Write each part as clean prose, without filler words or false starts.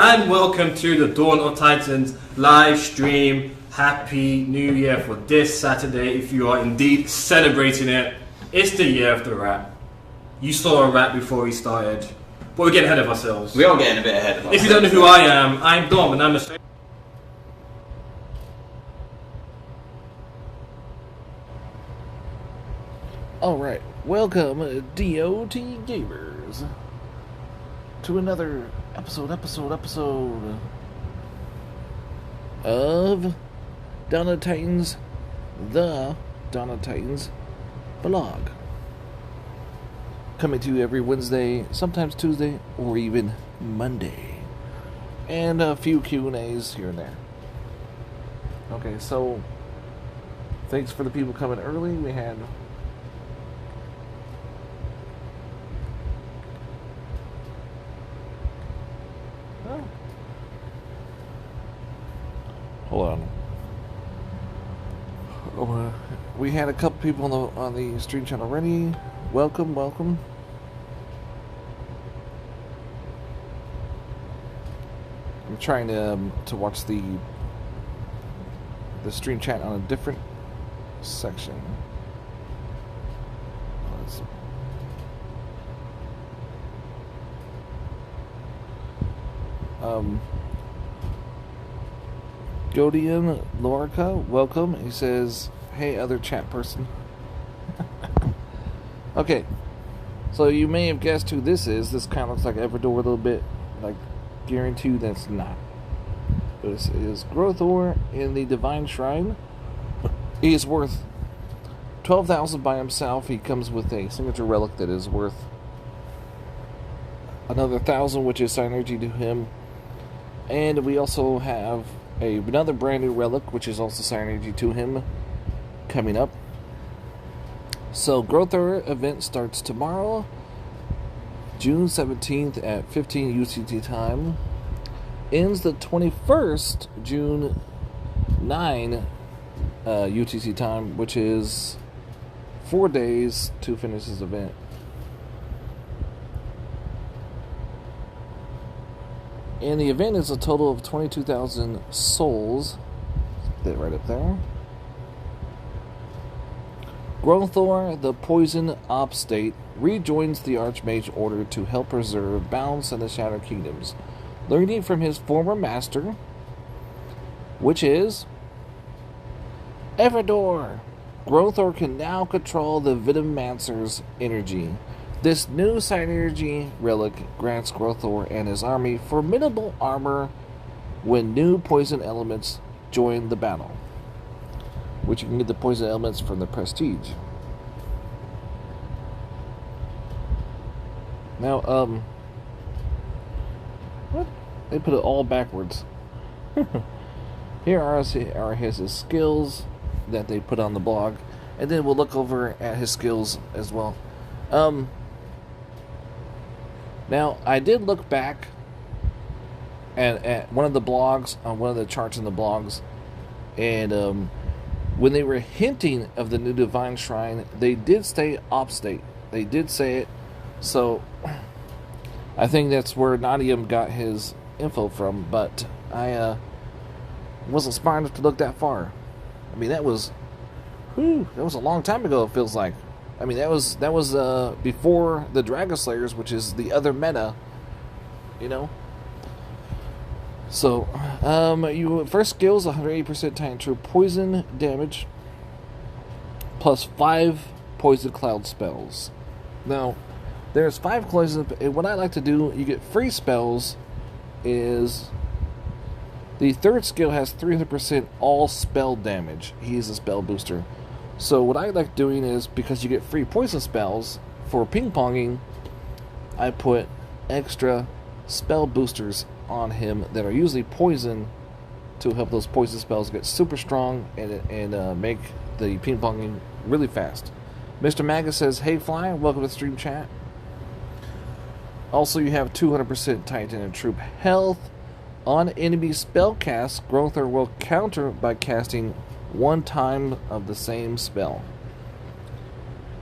and welcome to the Dawn of Titans live stream. Happy New Year for this Saturday, if you are indeed celebrating it. It's the year of the rat. You saw a rat before we started, but we're getting ahead of ourselves. We are getting a bit ahead of ourselves. If you don't know who I am, I'm Dom, and I'm a... Alright, welcome DOT Gamers to another episode of Dawn of Titans, the Dawn of Titans vlog. Coming to you every Wednesday, sometimes Tuesday, or even Monday. And a few Q&As here and there. Okay, so thanks for the people coming early. We had... Hold on. We had a couple people on the stream channel already. Welcome. I'm trying to watch the stream chat on a different section. Godian Lorica, welcome. He says, hey, other chat person. Okay, so you may have guessed who this is. This kind of looks like Everdor a little bit. Like, guarantee you that's not. This is Grothor in the Divine Shrine. He is worth 12,000 by himself. He comes with a signature relic that is worth another 1,000, which is synergy to him. And we also have another brand new relic, which is also synergy to him, coming up. So, Grothor event starts tomorrow, June 17th at 15 UTC time. Ends the 21st, June 9 UTC time, which is 4 days to finish this event. And the event is a total of 22,000 souls. That right up there. Grothor, the Poison Obstate, rejoins the Archmage Order to help preserve balance in the Shattered Kingdoms. Learning from his former master, which is Everdor. Grothor can now control the Venomancer's energy. This new synergy relic grants Grothor and his army formidable armor when new poison elements join the battle. Which you can get the poison elements from the Prestige. Now, what? They put it all backwards. Here are his skills that they put on the blog. And then we'll look over at his skills as well. Now, I did look back at one of the blogs, on one of the charts in the blogs, and when they were hinting of the new Divine Shrine, they did say Obstate. They did say it, so I think that's where Nadium got his info from, but I wasn't smart enough to look that far. I mean, that was a long time ago, it feels like. I mean, that was before the Dragon Slayers, which is the other meta, you know. So, your first skill is 180% Titan True poison damage, plus 5 poison cloud spells. Now, there's 5 poison, and what I like to do, you get free spells, is the third skill has 300% all spell damage. He's a spell booster. So what I like doing is, because you get free poison spells, for ping-ponging, I put extra spell boosters on him that are usually poison to help those poison spells get super strong and make the ping-ponging really fast. Mr. Maga says, hey Fly, welcome to the stream chat. Also, you have 200% Titan and Troop health. On enemy spell cast, Grothor will counter by casting 1 time of the same spell,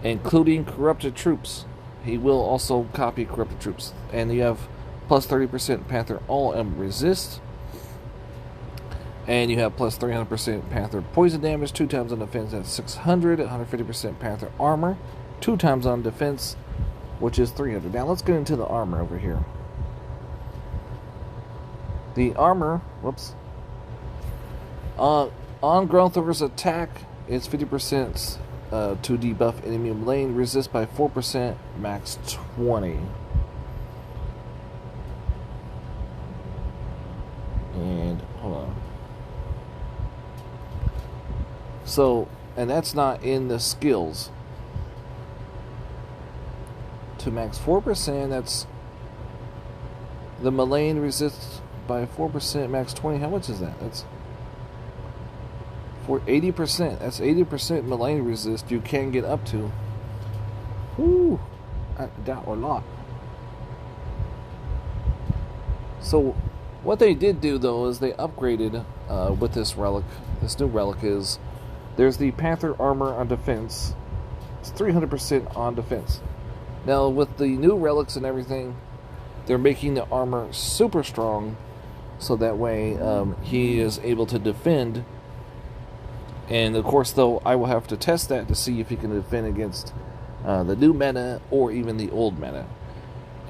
including corrupted troops. He will also copy corrupted troops. And you have plus 30% Panther all ember resist. And you have plus 300% Panther poison damage, 2 times on defense, that's 600, 150% Panther armor, 2 times on defense, which is 300. Now let's get into the armor over here. The armor, whoops, on Growth Over's attack, it's 50% to debuff enemy lane, resist by 4%, max 20. And hold on. So, and that's not in the skills. To max 4%, that's the Mullane resists by 4%, max 20. How much is that? That's for 80%. That's 80% Mullane resist you can get up to. Whoo! That a lot. So, what they did do though is they upgraded with this relic. This new relic is there's the Panther armor on defense. It's 300% on defense. Now with the new relics and everything, they're making the armor super strong, so that way he is able to defend. And of course, though, I will have to test that to see if he can defend against the new meta or even the old meta.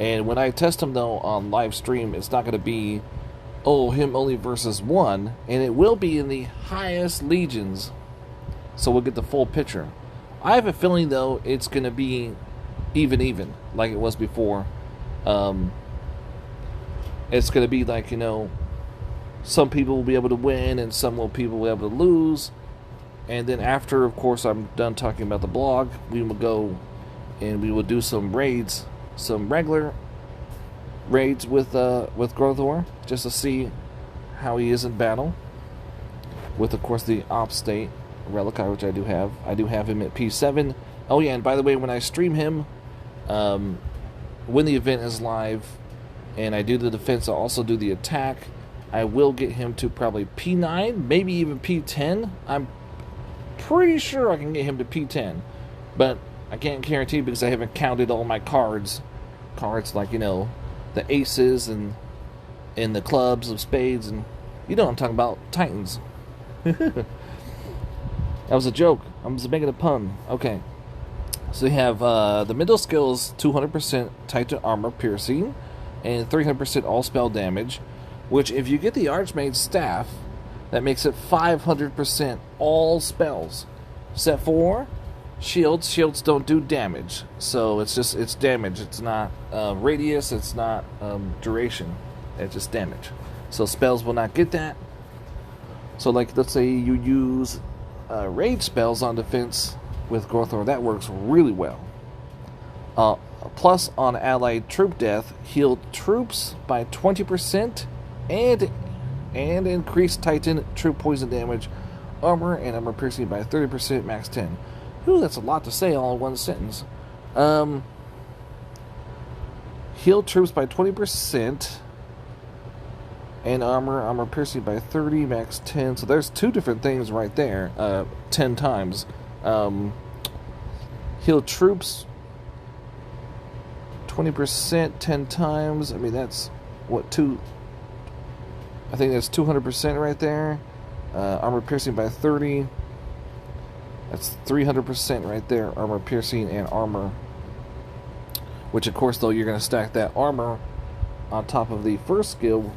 And when I test him though on live stream, it's not going to be him only versus one, and it will be in the highest legions, so we'll get the full picture. I have a feeling though it's going to be even like it was before. It's going to be like, some people will be able to win and some people will be able to lose. And then after, of course, I'm done talking about the blog, we will go and we will do some raids, some regular raids with Grothor, just to see how he is in battle. With, of course, the Op State Relic, which I do have. I do have him at P7. Oh yeah, and by the way, when I stream him, when the event is live, and I do the defense, I also do the attack, I will get him to probably P9, maybe even P10. I'm pretty sure I can get him to P10, but I can't guarantee because I haven't counted all my cards. Cards like, the aces and the clubs of spades, and you know what I'm talking about, Titans. That was a joke. I was making a pun. Okay. So you have the middle skills, 200% Titan armor piercing, and 300% all spell damage, which if you get the Archmage's staff, that makes it 500% all spells. Set 4, shields. Shields don't do damage, so it's damage. It's not radius, it's not duration. It's just damage. So spells will not get that. So like, let's say you use rage spells on defense with Grothor, that works really well. Plus on allied troop death, heal troops by 20% and increase Titan troop poison damage, armor and armor piercing by 30%, max 10. Ooh, that's a lot to say all in one sentence. Heal troops by 20% and armor piercing by 30, max 10. So there's two different things right there. 10 times. Heal troops 20% 10 times. I mean, that's what, I think that's 200% right there. Armor piercing by 30. That's 300% right there. Armor piercing and armor. Which, of course, though, you're going to stack that armor on top of the first skill.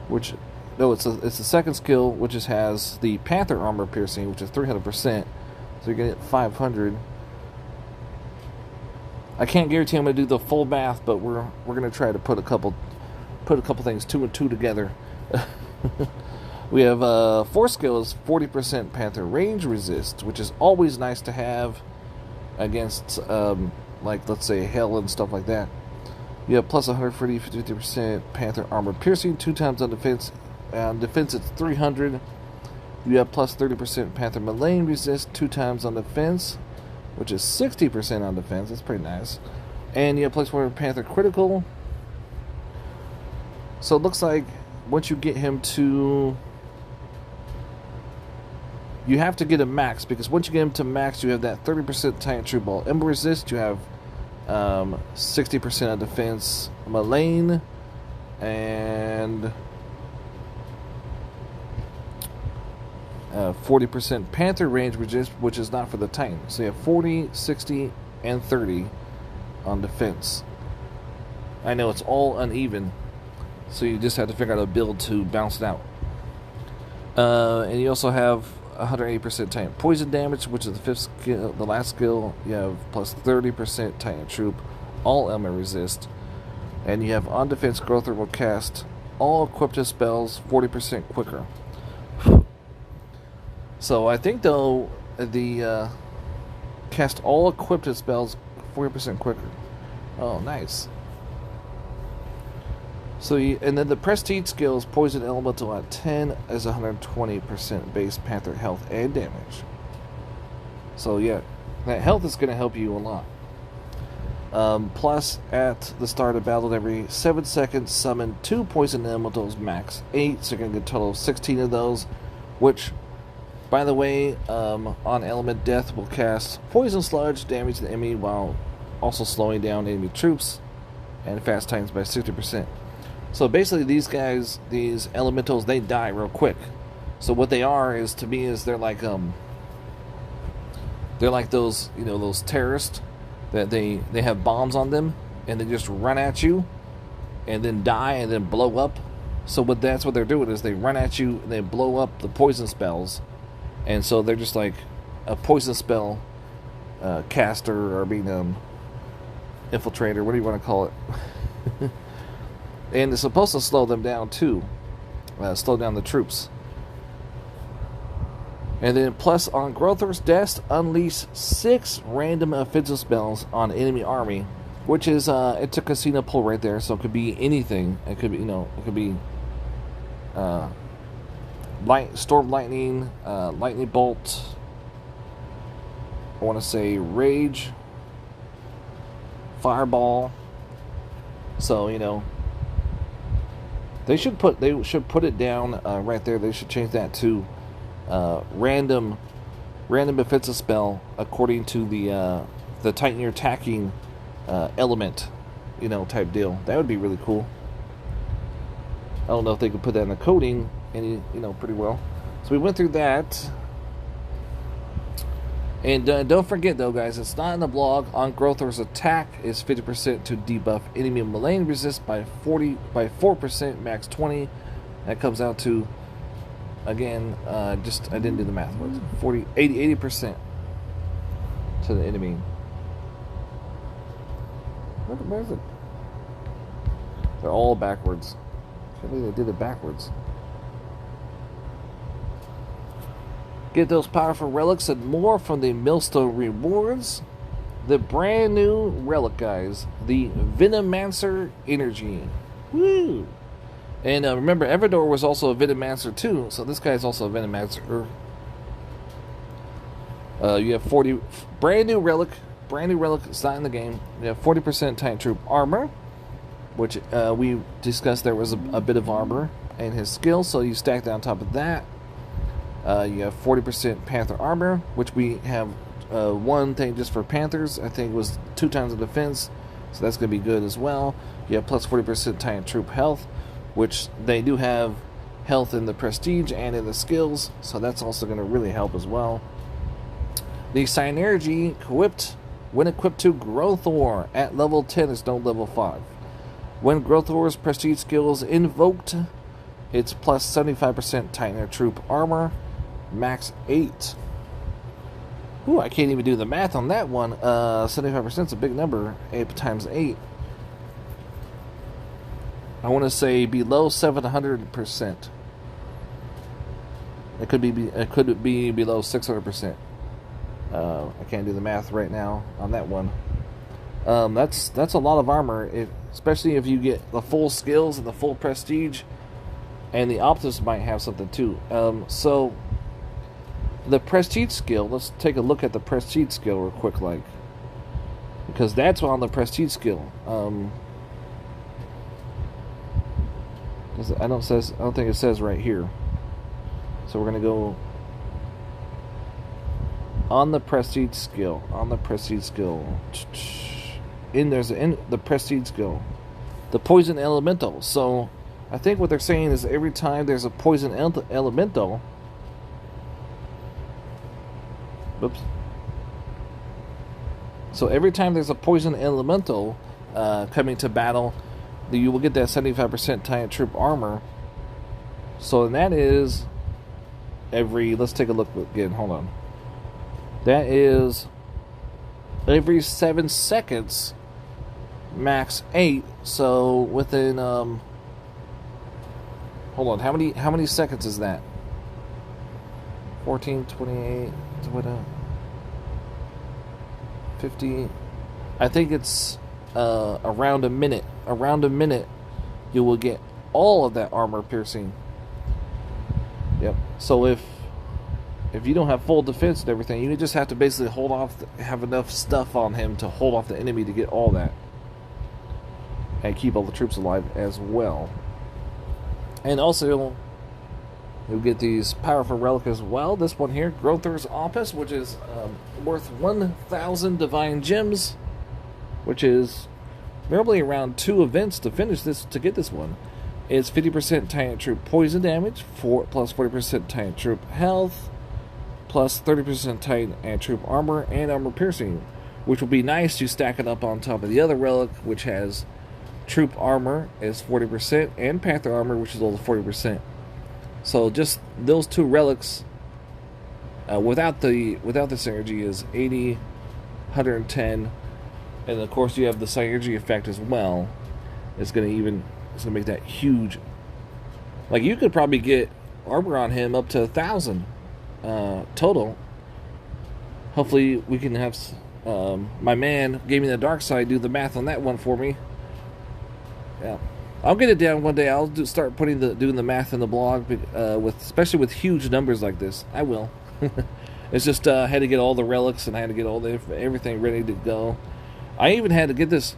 Which, no, it's the second skill, which has the Panther armor piercing, which is 300%. So you're going to get 500. I can't guarantee I'm going to do the full math, but we're going to try to put a couple things, 2 and 2 together. We have 4 skills, 40% Panther range resist, which is always nice to have against, like, let's say, Hell and stuff like that. You have plus 140, 50% Panther armor piercing, 2 times on defense. On defense, it's 300. You have plus 30% Panther Mullane resist, 2 times on defense, which is 60% on defense. That's pretty nice. And you have plus 1 Panther critical. So it looks like once you get him to... You have to get a max, because once you get him to max, you have that 30% Titan True Ball Ember resist. You have 60% of defense Mullane, and 40% Panther range, which is not for the Titan. So you have 40, 60, and 30 on defense. I know it's all uneven, so you just have to figure out a build to bounce it out. And you also have 180% Titan poison damage, which is the fifth skill, the last skill. You have plus 30% Titan troop, all element resist, and you have on defense growth will cast all equipped spells 40% quicker. So I think though the cast all equipped spells 40% quicker. Oh, nice. So and then the prestige skills, poison elemental at 10 is 120% base Panther health and damage. So yeah, that health is going to help you a lot. Plus, at the start of battle, every 7 seconds, summon 2 poison elementals, max 8. So you're going to get a total of 16 of those, which, by the way, on element death will cast poison sludge, damage the enemy while also slowing down enemy troops, and fast titans by 60%. So basically, these guys, these elementals, they die real quick. So what they are is, to me, is they're like those, you know, those terrorists that they have bombs on them and they just run at you and then die and then blow up. So that's what they're doing, is they run at you and they blow up the poison spells, and so they're just like a poison spell caster, or being infiltrator, what do you want to call it? And it's supposed to slow them down too, slow down the troops. And then plus on Growthor's Death, unleash 6 random offensive spells on enemy army, which is it's a casino pull right there, so it could be anything. It could be, you know, it could be storm lightning, lightning bolt. I want to say rage, fireball. So you know, they should put it down right there. They should change that to random offensive spell according to the Titan you're attacking element, you know, type deal. That would be really cool. I don't know if they could put that in the coding pretty well. So we went through that. And don't forget though, guys, it's not in the blog. On Growthor's attack is 50% to debuff enemy Mullane resist by 4%, max 20. That comes out to, again, I didn't do the math. What is it? 80% to the enemy. Where is it? They're all backwards. I can't believe they did it backwards. Get those powerful relics and more from the Millstone rewards. The brand new relic, guys. The Venomancer Energy. Woo! And remember, Everdor was also a Venomancer too, so this guy is also a Venomancer. You have 40 brand new relic. It's not in the game. You have 40% Titan Troop armor, which we discussed. There was a bit of armor in his skill, so you stack that on top of that. You have 40% Panther armor, which we have one thing just for Panthers. I think it was 2 times the defense, so that's going to be good as well. You have plus 40% Titan Troop health, which they do have health in the prestige and in the skills, so that's also going to really help as well. The Synergy equipped, when equipped to Growthor at level 10, is no level 5. When Growthor's prestige skill is invoked, it's plus 75% Titan Troop armor, max 8. Ooh, I can't even do the math on that one. 75% is a big number. 8 times 8. I want to say below 700%. It could be below 600%. I can't do the math right now on that one. That's a lot of armor, especially if you get the full skills and the full prestige. And the Optus might have something too. So the prestige skill. Let's take a look at the prestige skill real quick, because that's on the prestige skill. I don't think it says right here. So we're gonna go on the prestige skill. the prestige skill, the poison elemental. So I think what they're saying is every time there's a poison elemental, oops. So every time there's a poison elemental coming to battle, you will get that 75% Titan troop armor. So that is let's take a look again. Hold on. That is every 7 seconds, max 8. So within hold on. How many seconds is that? 14, 28, 50. I think it's around a minute. Around a minute, you will get all of that armor piercing. Yep. So if you don't have full defense and everything, you just have to basically hold off, have enough stuff on him to hold off the enemy to get all that, and keep all the troops alive as well. And also, you'll get these powerful relics as well. This one here, Growther's Opus, which is worth 1,000 divine gems, which is normally around 2 events to finish this, to get this one. It's 50% Titan troop poison damage, plus 40% Titan troop health, plus 30% Titan and troop armor and armor piercing, which will be nice to stack it up on top of the other relic, which has troop armor is 40% and panther armor, which is also 40%. So just those 2 relics, without the synergy, is 80, 110, and of course you have the synergy effect as well. It's gonna make that huge. Like, you could probably get armor on him up to 1,000 total. Hopefully we can have my man Gaming the Dark Side do the math on that one for me. Yeah, I'll get it down one day. I'll start doing the math in the blog, especially with huge numbers like this. I will. It's just I had to get all the relics, and I had to get everything ready to go. I even had to get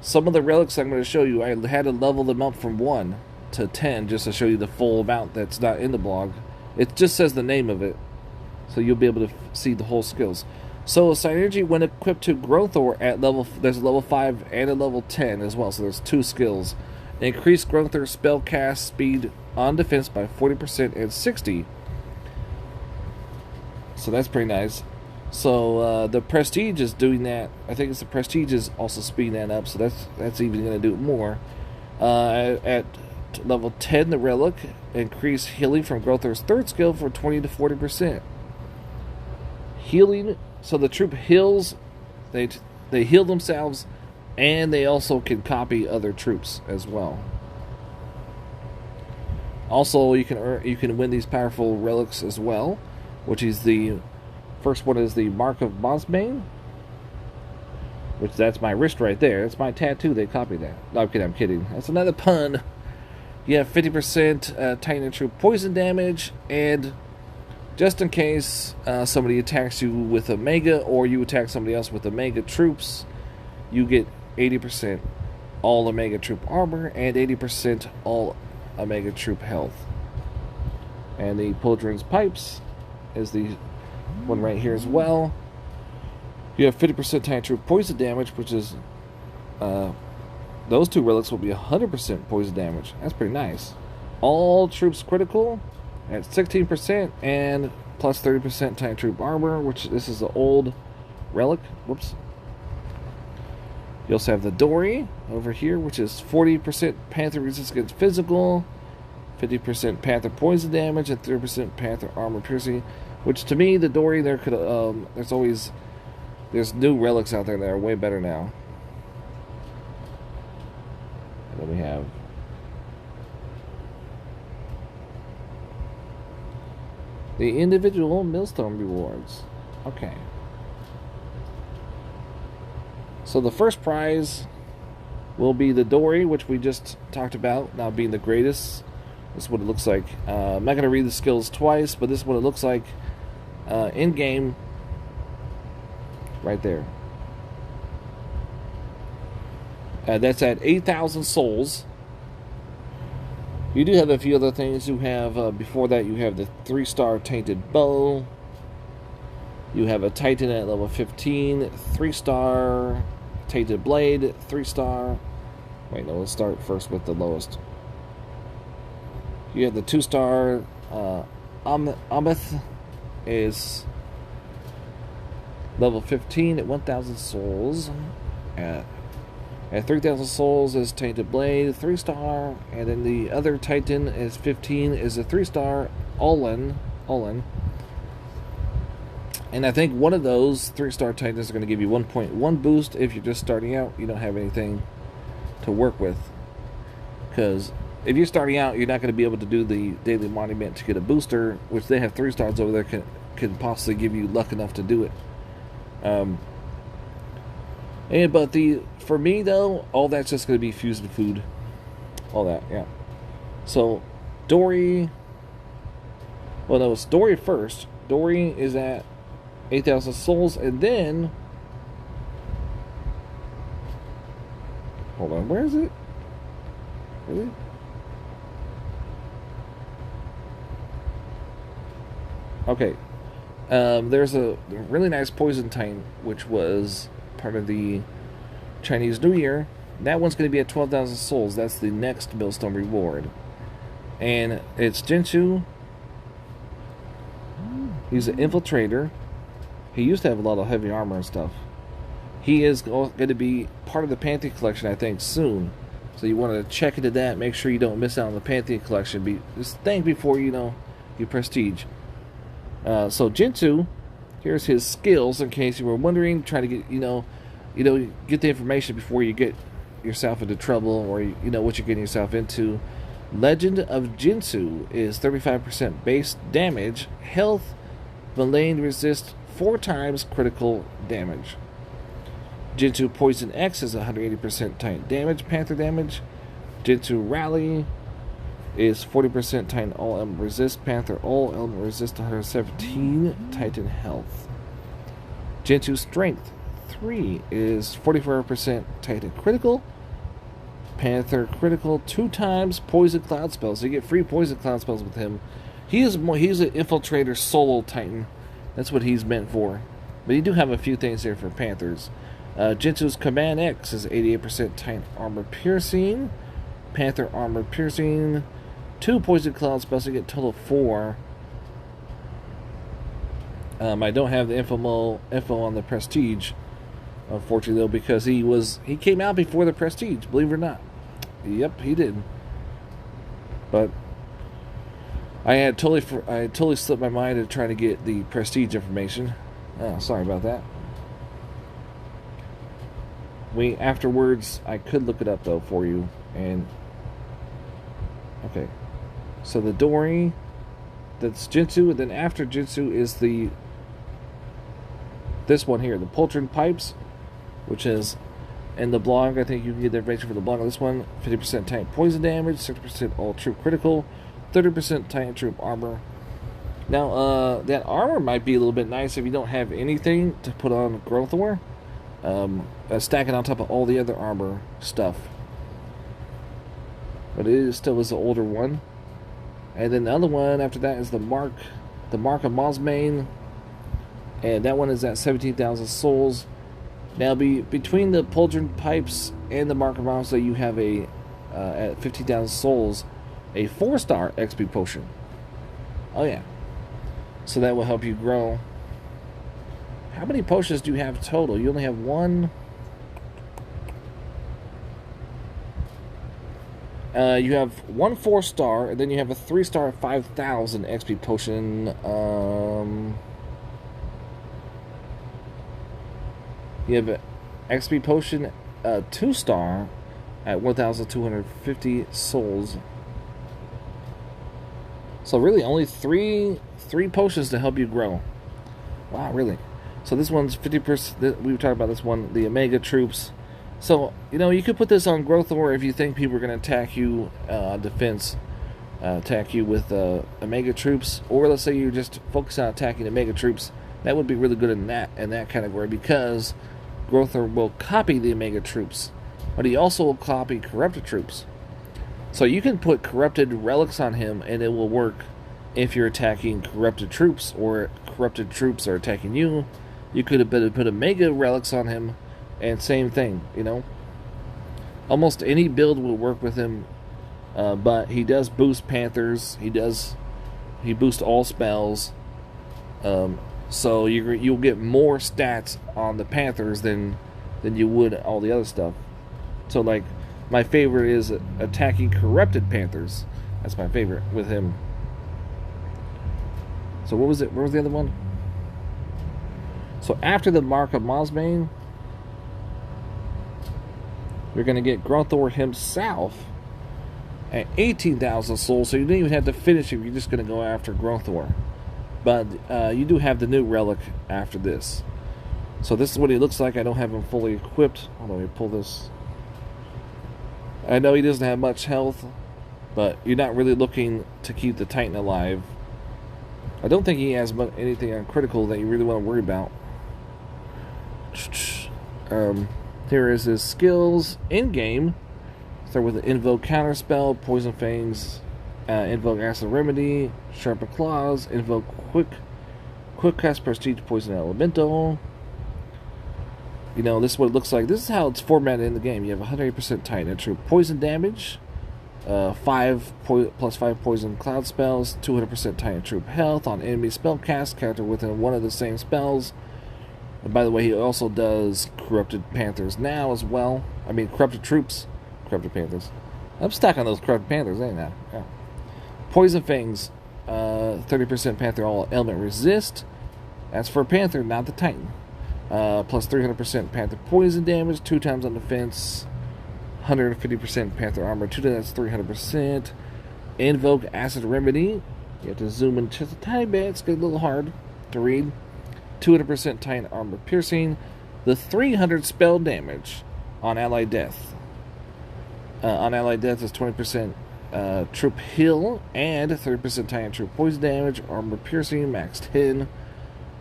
some of the relics I'm going to show you. I had to level them up from 1 to 10 just to show you the full amount that's not in the blog. It just says the name of it, so you'll be able to see the whole skills. So synergy when equipped to Growthor there's a level 5 and a level 10 as well. So there's 2 skills. Increase Growthor spell cast speed on defense by 40% and 60. So that's pretty nice. So the Prestige is doing that. I think it's the Prestige is also speeding that up. So that's even going to do it more. At level 10, the Relic increase healing from Growthor's 3rd skill for 20 to 40%. Healing. So the troop heals. They heal themselves, and they also can copy other troops as well. Also, you can win these powerful relics as well, which is the first one is the Mark of Bosbane, which that's my wrist right there. That's my tattoo. They copied that. No, I'm kidding. That's another pun. You have 50% Titan troop poison damage, and just in case somebody attacks you with a mega, or you attack somebody else with the mega troops, you get 80% all Omega troop armor and 80% all Omega troop health. And the Pildrin's Pipes is the one right here as well. You have 50% Titan troop poison damage, which is those 2 relics will be 100% poison damage. That's pretty nice. All troops critical at 16% and plus 30% Titan troop armor, which this is the old relic. Whoops. You also have the Dory over here, which is 40% Panther resistance against physical, 50% Panther poison damage, and 30% Panther armor piercing. Which to me, the Dory there could there's new relics out there that are way better now. And then we have the individual Millstone rewards. Okay. So the first prize will be the Dory, which we just talked about, now being the greatest. This is what it looks like. I'm not going to read the skills twice, but this is what it looks like in-game right there. That's at 8,000 souls. You do have a few other things. You have, before that, you have the 3-star Tainted Bow. You have a Titan at level 15, 3-star Tainted Blade, 3-star. Wait, no, let's start first with the lowest. You have the 2-star Ameth is level 15 at 1,000 souls. At 3,000 souls is Tainted Blade, 3-star. And then the other Titan is 15, is a 3-star Olin. And I think one of those 3-star Titans is going to give you 1.1 boost if you're just starting out. You don't have anything to work with. Because if you're starting out, you're not going to be able to do the Daily Monument to get a booster, which they have 3 stars over there, can possibly give you luck enough to do it. For me though, all that's just going to be fusion food. All that, yeah. So, Dory. Well, no, it's Dory first. Dory is at 8,000 souls, and then. Hold on, where is it? Really? Okay. There's a really nice poison Titan, which was part of the Chinese New Year. That one's going to be at 12,000 souls. That's the next Millstone reward. And it's Jinsu. He's an infiltrator. He used to have a lot of heavy armor and stuff. He is going to be part of the Pantheon collection, I think, soon. So you want to check into that. Make sure you don't miss out on the Pantheon collection. Just think before you prestige. So Jinsu, here's his skills in case you were wondering. Try to get get the information before you get yourself into trouble, or what you're getting yourself into. Legend of Jinsu is 35% base damage, health, Malign resist 4 times critical damage. Jinsu Poison X is 180% Titan damage, Panther damage. Jinsu Rally is 40% Titan all element resist, Panther all element resist 117 Titan health. Jinsu Strength 3 is 44% Titan critical, Panther critical 2 times Poison Cloud spells. So you get free Poison Cloud spells with him. He's an infiltrator solo Titan. That's what he's meant for. But you do have a few things there for Panthers. Jinsu's Command X is 88% Titan armor piercing, Panther armor piercing, 2 Poison Cloud spells to get total 4. I don't have the info on the Prestige, unfortunately, though, because he came out before the Prestige, believe it or not. Yep, he did. But I had totally slipped my mind to try to get the Prestige information. Oh, sorry about that. Afterwards, I could look it up though for you. And okay, so the Dory, that's Jinsu, and then after Jinsu is this one here, the Poltron Pipes, which is in the blog. I think you can get the information for the blog on this one. 50% Titan poison damage, 60% all troop critical, 30% Titan troop armor. Now, that armor might be a little bit nice if you don't have anything to put on Growthor. Stacking on top of all the other armor stuff. But it still is the older one. And then the other one after that is the Mark of Mosmane. And that one is at 17,000 souls. Now, between the Poltron Pipes and the Mark of Mosmane, you have at 15,000 souls, a 4-star XP potion. Oh yeah. So that will help you grow. How many potions do you have total? You only have one. You have one 4-star, and then you have a 3-star 5,000 XP potion. You have an XP potion, 2-star at 1,250 souls. So really, only three potions to help you grow. Wow, really? So this one's 50%. We were talking about this one, the Omega troops. So, you could put this on Growthor if you think people are going to attack you defense, attack you with Omega troops, or let's say you just focus on attacking Omega troops. That would be really good in that category, because Growthor will copy the Omega troops, but he also will copy corrupted troops. So you can put corrupted relics on him, and it will work if you're attacking corrupted troops, or corrupted troops are attacking you. You could have put Omega relics on him, And same thing, you know. Almost any build will work with him, but he does boost Panthers. He boosts all spells. So you'll get more stats on the Panthers than you would all the other stuff. So like my favorite is attacking corrupted Panthers. That's my favorite with him. So what was it? Where was the other one? So after the Mark of Mosbane, you're going to get Grunthor himself at 18,000 souls. So you don't even have to finish it. You're just going to go after Grunthor. But you do have the new relic after this. So this is what he looks like. I don't have him fully equipped. Hold on, let me pull this. I know he doesn't have much health, but you're not really looking to keep the Titan alive. I don't think he has anything on critical that you really want to worry about. Here is his skills in-game. Start with the Invoke Counterspell, Poison Fangs, Invoke Acid Remedy, Sharpen Claws, Invoke Quick Cast Prestige Poison Elemental. You know, this is what it looks like. This is how it's formatted in the game. You have 100% Titan Troop Poison Damage, 5 plus 5 Poison Cloud Spells, 200% Titan Troop Health on enemy spellcast character within one of the same spells. And by the way, he also does Corrupted Panthers now as well. I mean, Corrupted Troops, Corrupted Panthers. I'm stuck on those Corrupted Panthers, ain't I? Yeah. Poison Fangs, 30% Panther all element resist. That's for Panther, not the Titan. Plus 300% Panther poison damage, 2 times on defense. 150% Panther armor, 2 times, that's 300%. Invoke Acid Remedy. You have to zoom in just a tiny bit. It's getting a little hard to read. 200% Titan armor piercing. The 300 spell damage on allied death. On allied death is 20% troop heal and 30% Titan troop poison damage, armor piercing, max 10.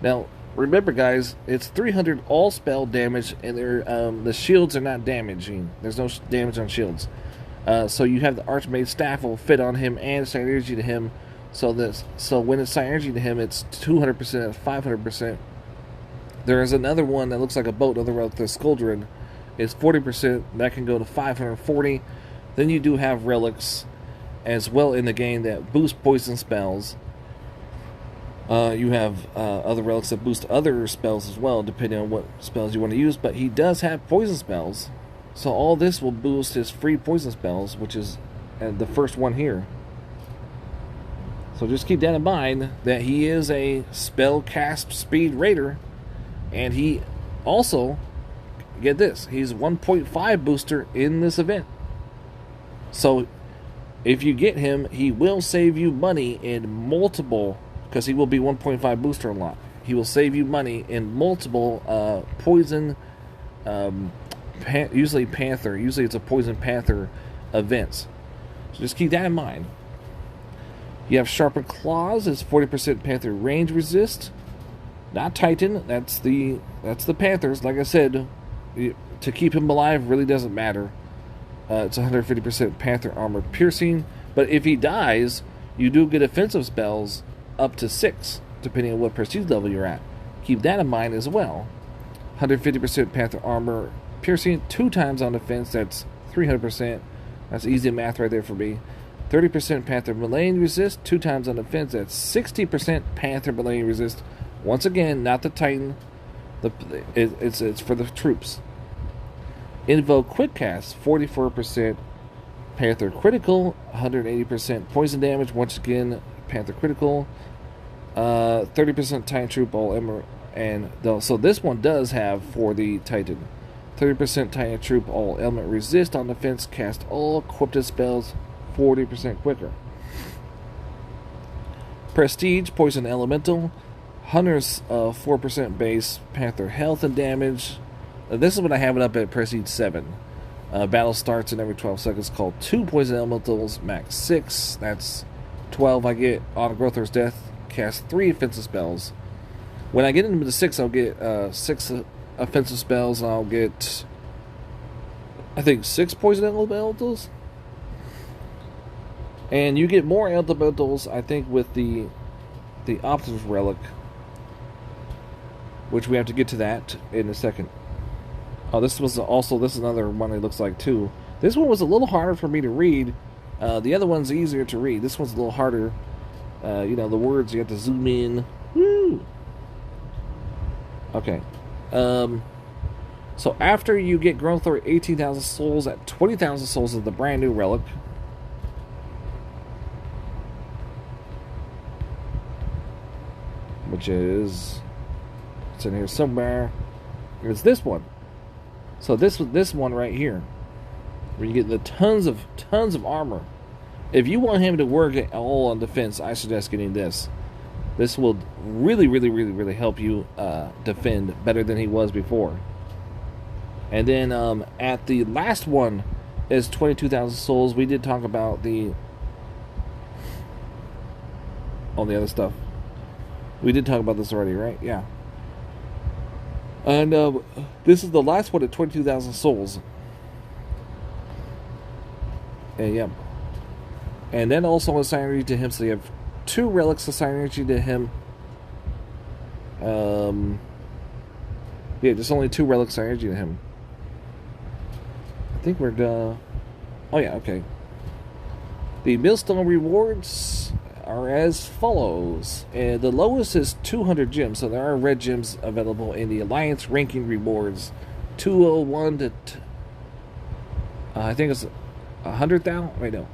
Now, remember guys, it's 300 all spell damage, and the shields are not damaging. There's no damage on shields. So you have the Archmage staff will fit on him and synergy to him. So when it's synergy to him, it's 200% at 500%. There is another one that looks like a boat, other like the Skuldred. It's 40%. That can go to 540. Then you do have relics as well in the game that boost poison spells. You have other relics that boost other spells as well, depending on what spells you want to use. But he does have poison spells. So all this will boost his free poison spells, which is the first one here. So just keep that in mind, that he is a spell cast speed raider. And he also, get this, he's 1.5 booster in this event. So if you get him, he will save you money in multiple, because he will be 1.5 booster a lot. He will save you money in multiple poison, usually Panther, usually it's a Poison Panther events. So just keep that in mind. You have Sharpened Claws, is 40% Panther range resist. Not Titan, that's the Panthers. Like I said, to keep him alive really doesn't matter. It's 150% Panther armor piercing. But if he dies, you do get offensive spells up to 6, depending on what prestige level you're at. Keep that in mind as well. 150% Panther armor piercing, 2 times on defense, that's 300%. That's easy math right there for me. 30% Panther melee resist, 2 times on defense, that's 60% Panther melee resist. Once again, not the Titan. It's for the troops. Invoke Quick Cast, 44% Panther critical, 180% poison damage. Once again, Panther critical. 30% Titan troop all emer, and so this one does have for the Titan. 30% Titan troop all element resist on defense. Cast all equipped spells 40% quicker. Prestige poison elemental. Hunter's 4% base Panther health and damage. This is when I have it up at Prestige 7. Battle starts in every 12 seconds. Called 2 poison elementals, max 6. That's 12 I get. On Growthor's death, cast 3 offensive spells. When I get into the 6, I'll get 6 offensive spells, and I'll get, I think, 6 poison elementals. And you get more elementals, I think, with the Optimus Relic, which we have to get to that in a second. Oh, this was also, this is another one it looks like too. This one was a little harder for me to read. The other one's easier to read. This one's a little harder. You know, the words, you have to zoom in. Woo! Okay. So after you get growth or 18,000 souls at 20,000 souls of the brand new relic, which is, it's in here somewhere. It's this one. So this one right here, where you get the tons of armor. If you want him to work at all on defense, I suggest getting this. This will really help you defend better than he was before. And then at the last one is 22,000 souls. We did talk about all the other stuff. We did talk about this already, right? Yeah. And this is the last one at 22,000 souls. And yeah. And then also assign energy to him, so you have 2 relics assign energy to him. Yeah, there's only 2 relics assign energy to him. I think we're done. Oh yeah, okay. The millstone rewards are as follows. And the lowest is 200 gems, so there are red gems available in the Alliance ranking rewards. 201 to... I think it's 100,000? Wait, no.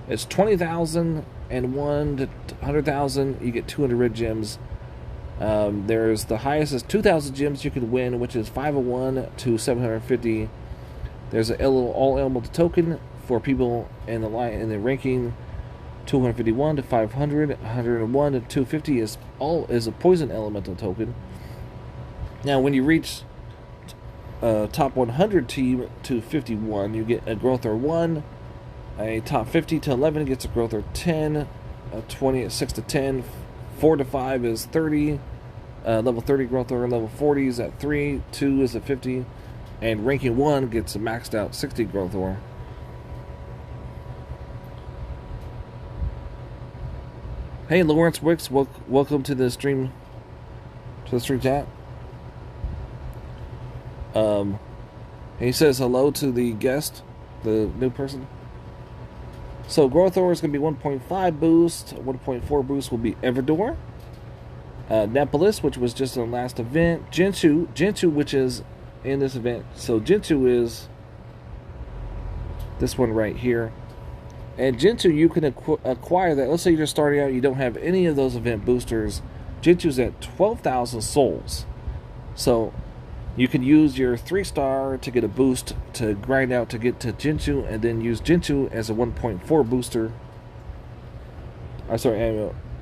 It's 20,001 to 100,000. You get 200 red gems. There's the highest is 2,000 gems you can win, which is 501 to 750. There's an all elemental token for people in the ranking 251 to 500. 101 to 250 is a poison elemental token. Now, when you reach top 100 team to 51, you get a growth or 1. A top 50 to 11 gets a growth or 10. 20 at 6 to 10. 4 to 5 is 30. Level 30 growth or level 40 is at 3. 2 is at 50. And ranking 1 gets a maxed out 60 growth or. Hey, Lawrence Wicks, welcome to the stream. To the stream chat. He says hello to the guest, the new person. So growth ore is going to be 1.5 boost. 1.4 boost will be Everdor. Nepolis, which was just in the last event. Jinchu, which is in this event. So Jinchu is this one right here. And Jinchu, you can acquire that. Let's say you're just starting out, you don't have any of those event boosters. Jinchu's at 12,000 souls. So you can use your 3-star to get a boost to grind out to get to Jinchu, and then use Jinchu as a 1.4 booster.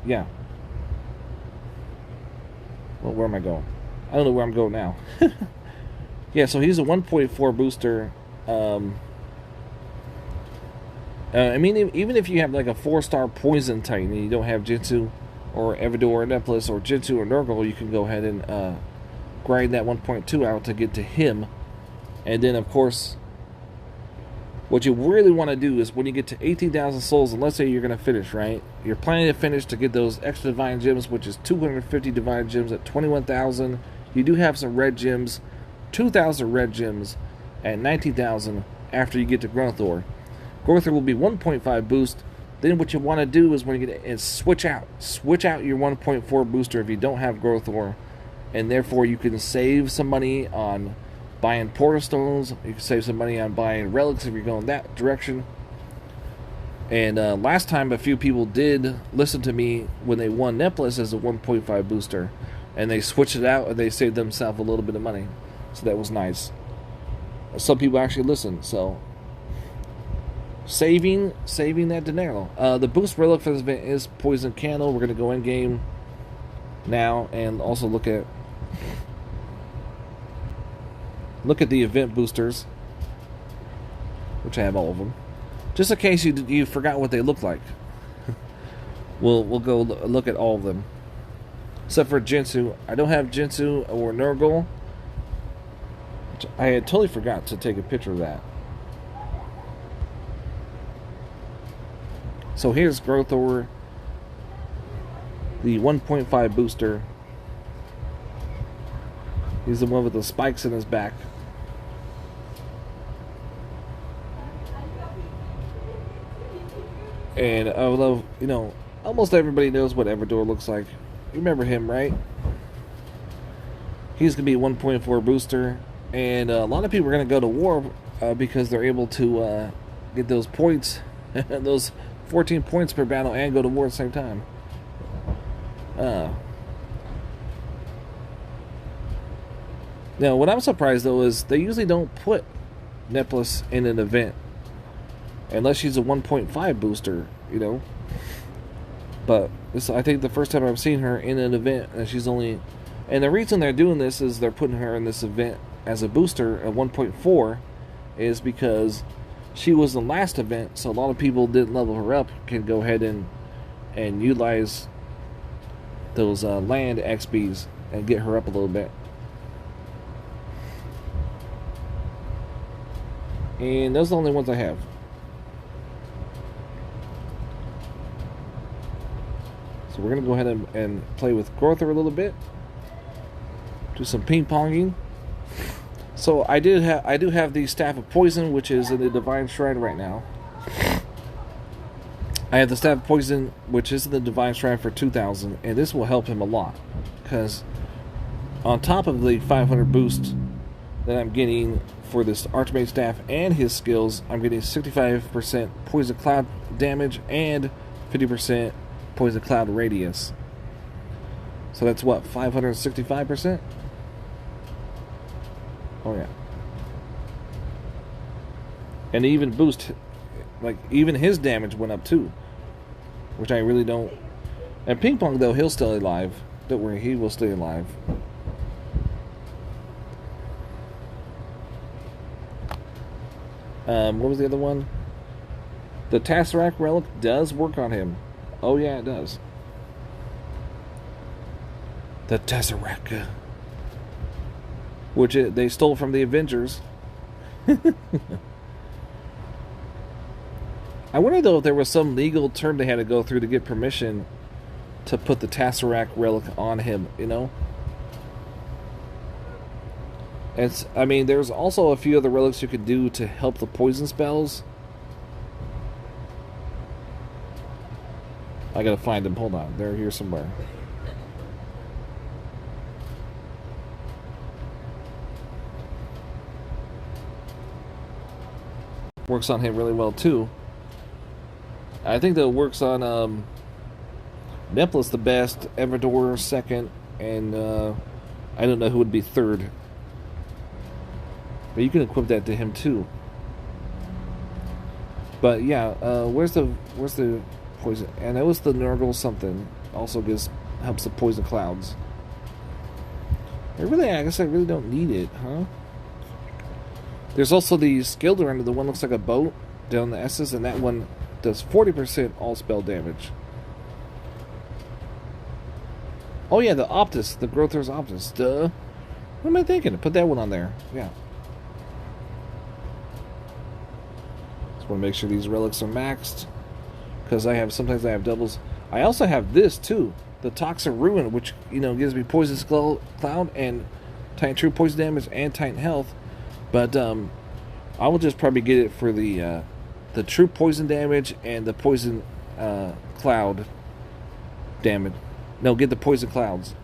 Yeah. Well, where am I going? I don't know where I'm going now. Yeah, so he's a 1.4 booster. I mean, even if you have like a 4-star poison titan and you don't have Jinchu or Everdor or Nepolis or Jinchu or Nurgle, you can go ahead and grind that 1.2 out to get to him. And then, of course, what you really want to do is when you get to 18,000 souls, and let's say you're going to finish, right? You're planning to finish to get those extra divine gems, which is 250 divine gems at 21,000. You do have some red gems, 2,000 red gems at 19,000 after you get to Growthor. Growthor will be 1.5 boost. Then what you want to do is when you get is switch out your 1.4 booster if you don't have Growthor, and therefore you can save some money on buying Portal Stones. You can save some money on buying relics if you're going that direction. And last time a few people did listen to me when they won Nepolis as a 1.5 booster, and they switched it out and they saved themselves a little bit of money. So that was nice. Some people actually listened, so saving that dinero. The boost relic for this event is Poison Candle. We're going to go in game now and also look at the event boosters, which I have all of them, just in case you forgot what they look like. we'll go look at all of them except for Jinsu. I don't have Jinsu or Nurgle. I had totally forgot to take a picture of that. So here's Growthor, the 1.5 booster. He's the one with the spikes in his back. And although, you know, almost everybody knows what Everdor looks like. You remember him, right? He's going to be a 1.4 booster. And a lot of people are going to go to war because they're able to get those points, those 14 points per battle, and go to war at the same time. Now, what I'm surprised, though, is they usually don't put Neplis in an event. Unless she's a 1.5 booster, you know. But this, I think, the first time I've seen her in an event, and she's only... And the reason they're doing this is they're putting her in this event as a booster at 1.4 is because she was the last event, so a lot of people didn't level her up, can go ahead and utilize those land XPs and get her up a little bit. And those are the only ones I have. So we're going to go ahead and play with Growther a little bit. Do some ping-ponging. So I do have the Staff of Poison, which is in the Divine Shrine right now. I have the Staff of Poison, which is in the Divine Shrine for 2,000, and this will help him a lot. Because on top of the 500 boost that I'm getting for this Archmage Staff and his skills, I'm getting 65% Poison Cloud damage and 50% Poison Cloud radius. So that's what, 565%? Oh yeah. And even boost, like even his damage went up too, which I really don't. And Ping Pong, though, he'll stay alive. Don't worry, he will stay alive. What was the other one? The Tesseract Relic does work on him. Oh yeah, it does. The Tesseract, which they stole from the Avengers. I wonder, though, if there was some legal term they had to go through to get permission to put the Tesseract Relic on him, you know? I mean, there's also a few other relics you could do to help the poison spells. I gotta find them. Hold on. They're here somewhere. Works on him really well, too. I think that it works on Neplis the best, Everdor second, and I don't know who would be third. But you can equip that to him too. But yeah, where's the poison? And it was the Nurgle something. Also helps the poison clouds. I guess I really don't need it, huh? There's also the Skilder, the one looks like a boat down the S's, and that one does 40% all spell damage. Oh yeah, the Optus, the Growther's Optus. Duh. What am I thinking? Put that one on there. Yeah. Just want to make sure these relics are maxed, because sometimes I have doubles. I also have this too, the Toxic Ruin, which gives me Poison Cloud and Titan True Poison damage and Titan Health. But I will just probably get it for the True Poison damage and the Poison Cloud damage. No, get the Poison Clouds.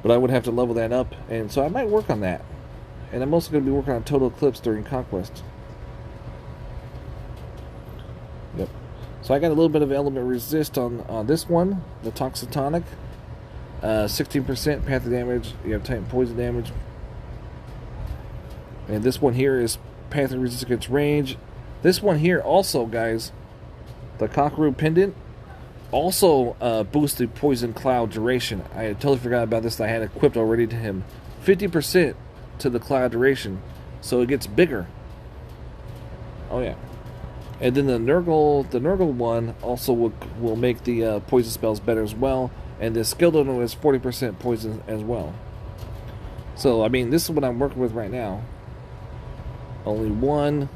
But I would have to level that up, and so I might work on that. And I'm also going to be working on Total Eclipse during Conquest. Yep. So I got a little bit of Element Resist on this one, the Toxitonic. 16% Panther damage. You have Titan Poison damage. And this one here is Panther Resist against range. This one here also, guys, the Cockaroo Pendant, also boosts the Poison Cloud duration. I totally forgot about this. I had equipped already to him. 50% to the Cloud duration, so it gets bigger. Oh yeah. And then the Nurgle one also will make the poison spells better as well. And the Skildono is 40% poison as well. So I mean, this is what I'm working with right now. Only one,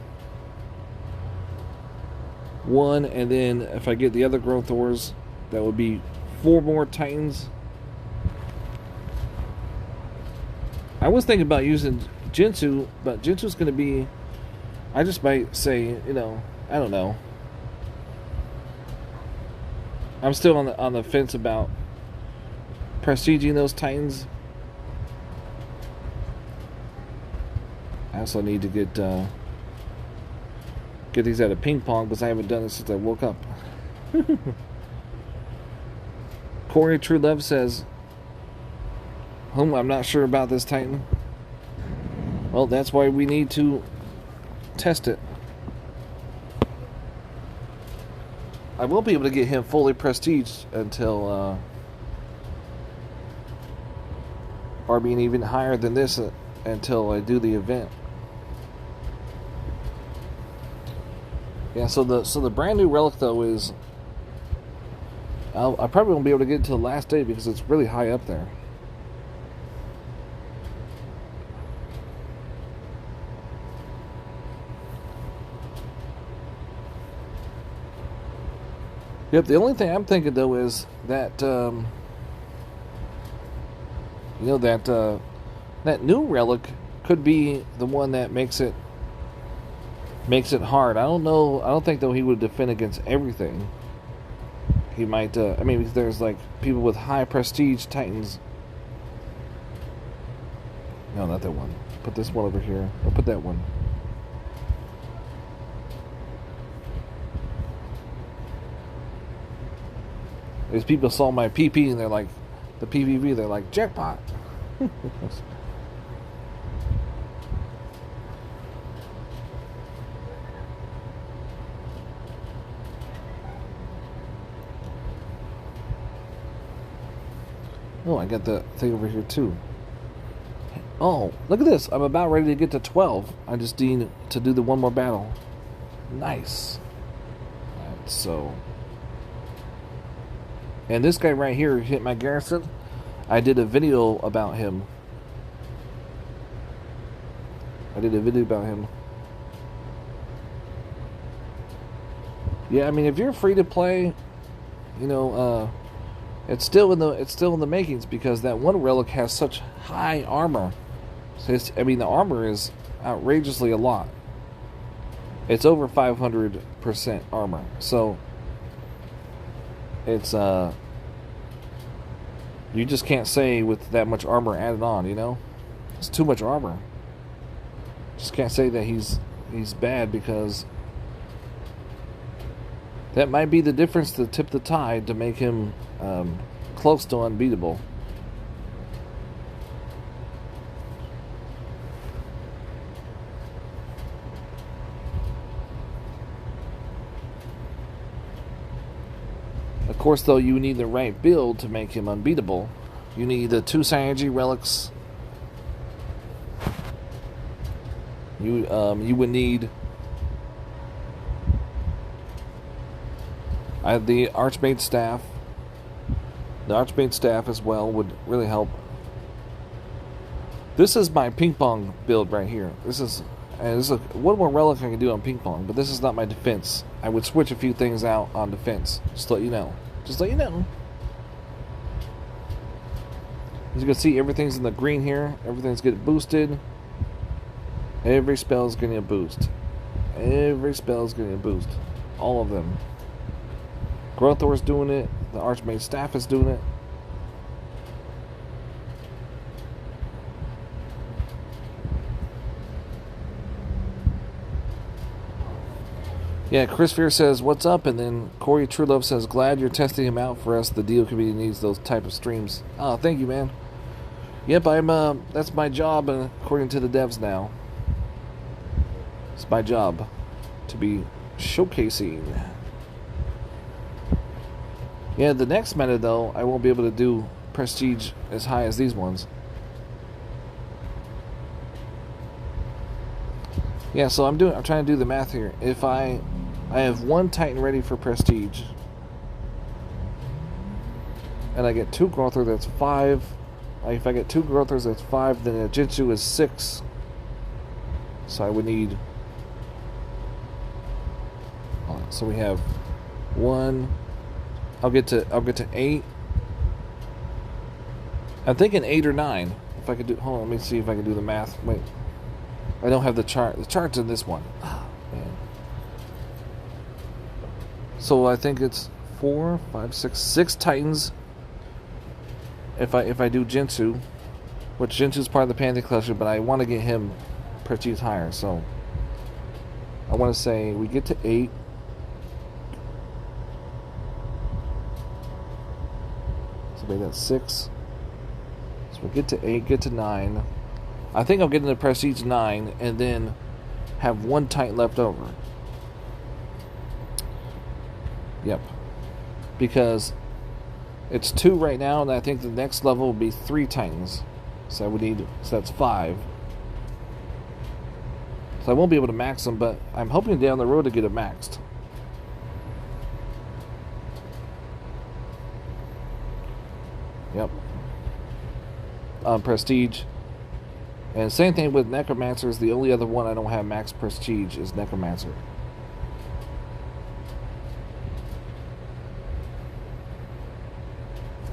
and then if I get the other Growthors, that would be 4 more Titans. I was thinking about using Jinsu, but Jinsu's going to be, I just might say, I don't know. I'm still on the fence about prestiging those Titans. I also need to get these out of ping pong because I haven't done it since I woke up. Corey True Love says, I'm not sure about this Titan. Well, that's why we need to test it. I will be able to get him fully prestiged until or being even higher than this until I do the event. Yeah, so the brand new relic though is I probably won't be able to get it until the last day because it's really high up there. Yep, the only thing I'm thinking though is that that new relic could be the one that makes it hard. I don't know. I don't think though he would defend against everything. He might. I mean, there's like people with high prestige Titans. No, not that one. Put this one over here. I'll put that one. These people saw my PP and they're like, the PVV, they're like, jackpot. Oh, I got the thing over here too. Oh, look at this. I'm about ready to get to 12. I just need to do the one more battle. Nice. Alright, so. And this guy right here hit my garrison. I did a video about him. Yeah, I mean, if you're free to play, it's still in the makings because that one relic has such high armor. So the armor is outrageously a lot. It's over 500% armor. So it's you just can't say with that much armor added on, it's too much armor. Just can't say that he's bad because that might be the difference to tip the tide to make him close to unbeatable. Of course, though, you need the right build to make him unbeatable. You need the 2 synergy relics. You would need the Archmage staff. The Archmage staff as well would really help. This is my ping pong build right here. This is one more relic I can do on ping pong, but this is not my defense. I would switch a few things out on defense, just to let you know. As you can see, everything's in the green here. Everything's getting boosted. Every spell is getting a boost. All of them. Growthor's doing it. The Archmage staff is doing it. Yeah, Chris Fear says, what's up? And then Corey Truelove says, glad you're testing him out for us. The deal community needs those type of streams. Oh, thank you, man. Yep, that's my job, according to the devs now. It's my job to be showcasing. Yeah, the next meta, though, I won't be able to do prestige as high as these ones. Yeah, so I'm trying to do the math here. If I have 1 Titan ready for prestige, and I get 2 Growthor, that's 5. If I get 2 Growthors, that's 5. Then a Jinsu is 6. So I would need. So we have 1. I'll get to 8. I'm thinking 8 or 9. If I could do. Hold on, let me see if I can do the math. Wait. I don't have the chart. The chart's in this one. Oh, man. So I think it's 4, 5, 6 Titans. If I do Jinsu, which Jinsu's part of the Pantheon Collection, but I want to get him prestige higher, so I want to say we get to 8. So maybe that's 6. So we get to 8, get to 9. I think I'll get into prestige 9 and then have 1 Titan left over. Yep. Because it's 2 right now, and I think the next level will be 3 Titans. So that's 5. So I won't be able to max them, but I'm hoping down the road to get it maxed. Yep. Prestige. And same thing with Necromancers. The only other one I don't have max prestige is Necromancer.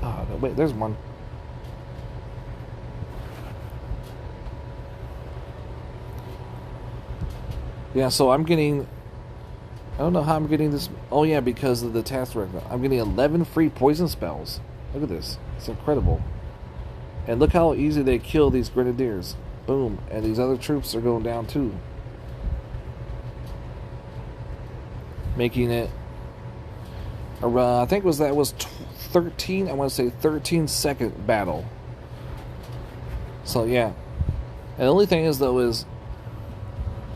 Oh, no, wait, there's one. Yeah, so I'm getting... I don't know how I'm getting this... Oh, yeah, because of the task record. I'm getting 11 free poison spells. Look at this. It's incredible. And look how easy they kill these grenadiers. Boom. And these other troops are going down, too. Making it... I think that was 13... I want to say 13-second battle. So, yeah. And the only thing is, though, is...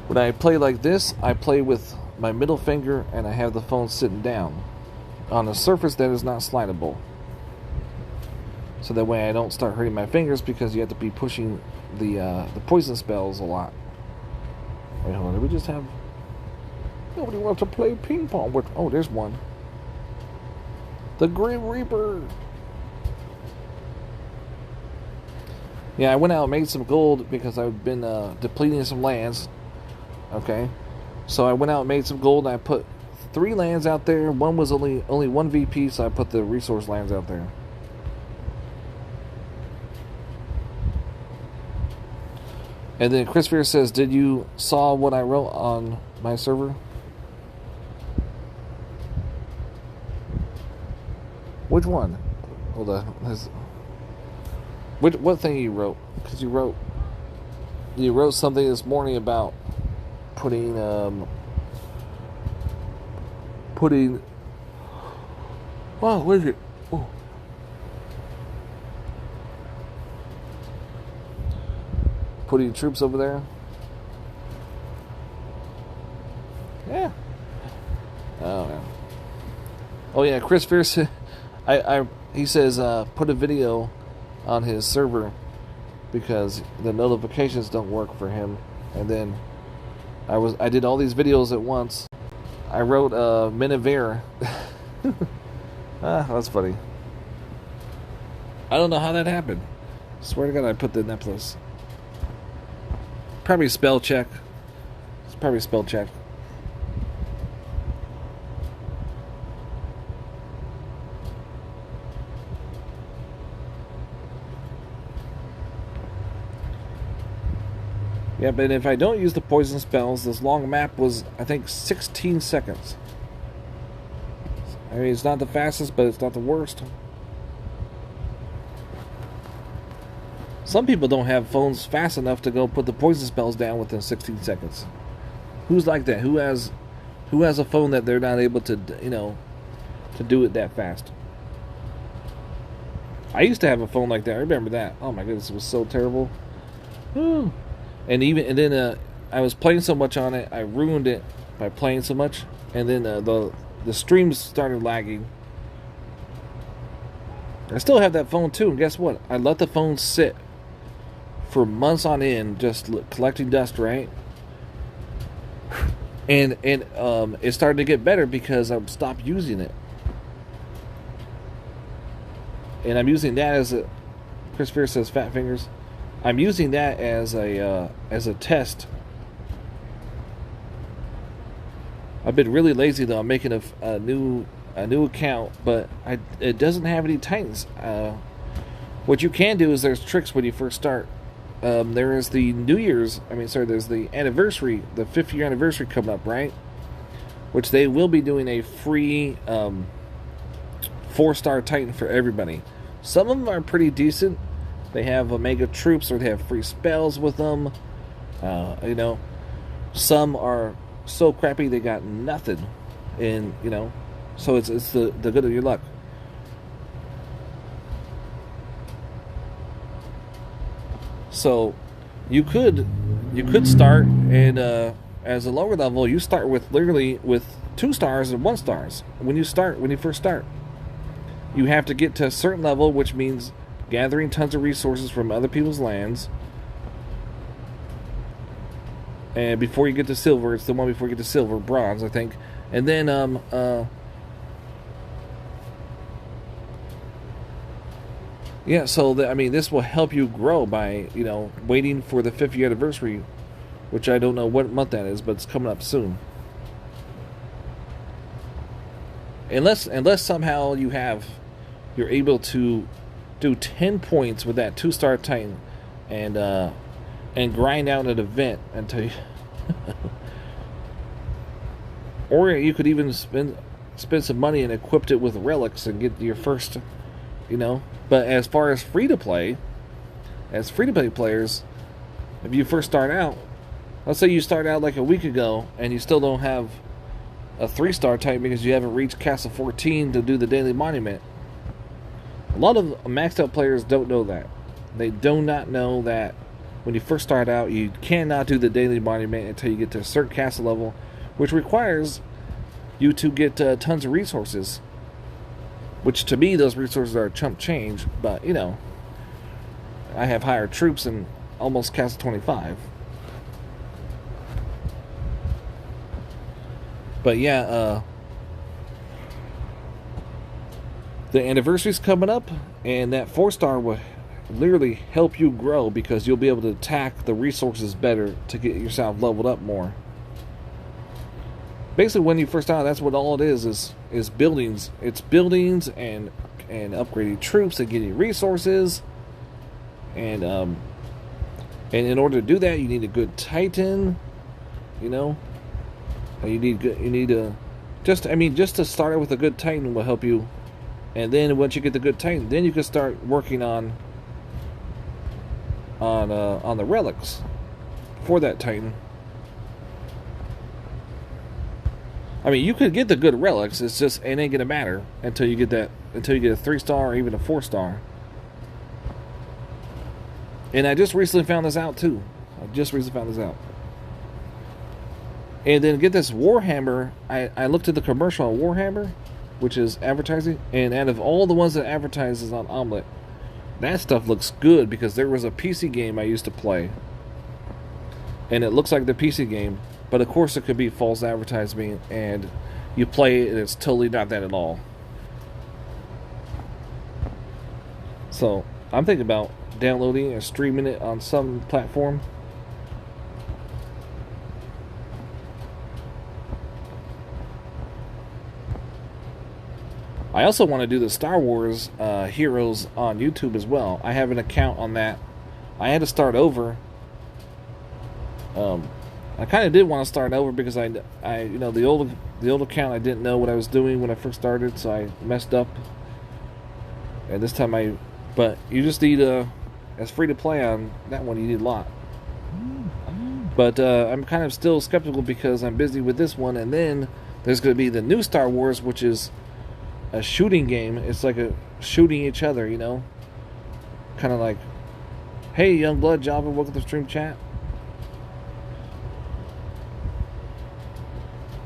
When I play like this, I play with my middle finger and I have the phone sitting down on a surface that is not slidable. So that way I don't start hurting my fingers, because you have to be pushing the poison spells a lot. Wait, hold on. Did we just have... Nobody wants to play ping pong with... Oh, there's one. The Grim Reaper. Yeah, I went out and made some gold because I've been depleting some lands. Okay, so I went out and made some gold, and I put 3 lands out there. One was only 1 VP, so I put the resource lands out there. And then Chris Fear says, "Did you saw what I wrote on my server?" Which one? Hold on. What thing you wrote? Because you wrote something this morning about putting oh, what is it? Oh. Putting troops over there. Yeah. Oh man. Oh yeah, Chris Fierce. He says put a video on his server because the notifications don't work for him, and then I did all these videos at once. I wrote Miniver. That's funny. I don't know how that happened. Swear to God, I put the necklace. Probably spell check. It's probably spell check. Yeah, but if I don't use the poison spells, this long map was, I think, 16 seconds. I mean, it's not the fastest, but it's not the worst. Some people don't have phones fast enough to go put the poison spells down within 16 seconds. Who's like that? Who has a phone that they're not able to, to do it that fast? I used to have a phone like that. I remember that. Oh my goodness, it was so terrible. Whew. And then I was playing so much on it, I ruined it by playing so much. And then the streams started lagging. I still have that phone too, and guess what? I let the phone sit for months on end, just collecting dust, right? And it started to get better because I stopped using it. And I'm using that as a... Chris Fear says fat fingers. I'm using that as a test. I've been really lazy though. I'm making a new account, but it doesn't have any Titans. What you can do is there's tricks when you first start. There is the there's the anniversary, the 5th year anniversary coming up, right? Which they will be doing a free 4-star Titan for everybody. Some of them are pretty decent. They have Omega troops, or they have free spells with them. You know, some are so crappy they got nothing. And, you know, so it's the good of your luck. So you could start, and as a lower level, you start with literally with 2 stars and 1 stars. When you first start, you have to get to a certain level, which means gathering tons of resources from other people's lands. And before you get to silver, it's the one before you get to silver, bronze, I think. And then yeah, so I mean, this will help you grow by, you know, waiting for the 50th anniversary, which I don't know what month that is, but it's coming up soon. Unless somehow you're able to do 10 points with that 2-star Titan and grind out an event until you or you could even spend some money and equip it with relics and get your first, you know. But as far as free to play players, if you first start out, let's say you start out like a week ago and you still don't have a 3-star Titan because you haven't reached Castle 14 to do the daily monument. A lot of maxed out players don't know that. They do not know that when you first start out, you cannot do the daily monument until you get to a certain castle level, which requires you to get tons of resources. Which to me, those resources are chump change, but you know, I have higher troops in almost Castle 25. But yeah, the anniversary's coming up, and that 4-star will literally help you grow because you'll be able to attack the resources better to get yourself leveled up more. Basically, when you first start, that's what all it is buildings. It's buildings and upgrading troops and getting resources. And in order to do that, you need a good Titan. You know, just to start out with a good Titan will help you. And then once you get the good Titan, then you can start working on the relics for that Titan. I mean, you could get the good relics. It's just it ain't gonna matter until you get a 3-star or even a 4-star. And I just recently found this out too. And then get this Warhammer. I looked at the commercial on Warhammer, which is advertising, and out of all the ones that advertises on Omelette, that stuff looks good because there was a PC game I used to play, and it looks like the PC game. But of course it could be false advertising, and you play it and it's totally not that at all. So I'm thinking about downloading and streaming it on some platform. I also want to do the Star Wars Heroes on YouTube as well. I have an account on that. I had to start over. I kind of did want to start over because I you know, the old account, I didn't know what I was doing when I first started, so I messed up. And this time but you just need as free to play on that one, you need a lot. But I'm kind of still skeptical because I'm busy with this one, and then there's going to be the new Star Wars, which is a shooting game. It's like a shooting each other, you know, kind of like, hey, young blood, Java, welcome to stream chat.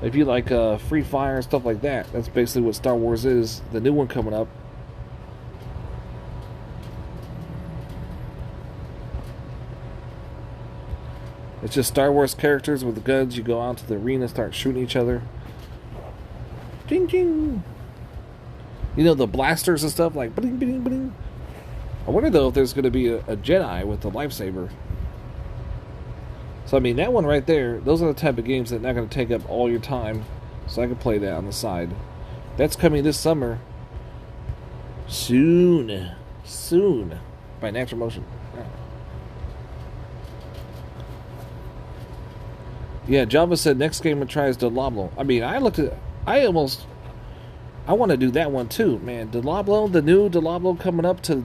If you like Free Fire and stuff like that, that's basically what Star Wars is. The new one coming up. It's just Star Wars characters with guns. You go out to the arena, start shooting each other. Ding, ding. You know, the blasters and stuff, like bling, bling, bling. I wonder, though, if there's going to be a Jedi with the lightsaber. So, I mean, that one right there, those are the type of games that are not going to take up all your time. So I can play that on the side. That's coming this summer. Soon. By Natural Motion. Yeah, Java said next game it tries Diablo. I mean, I I want to do that one too, man. Diablo, the new Diablo coming up to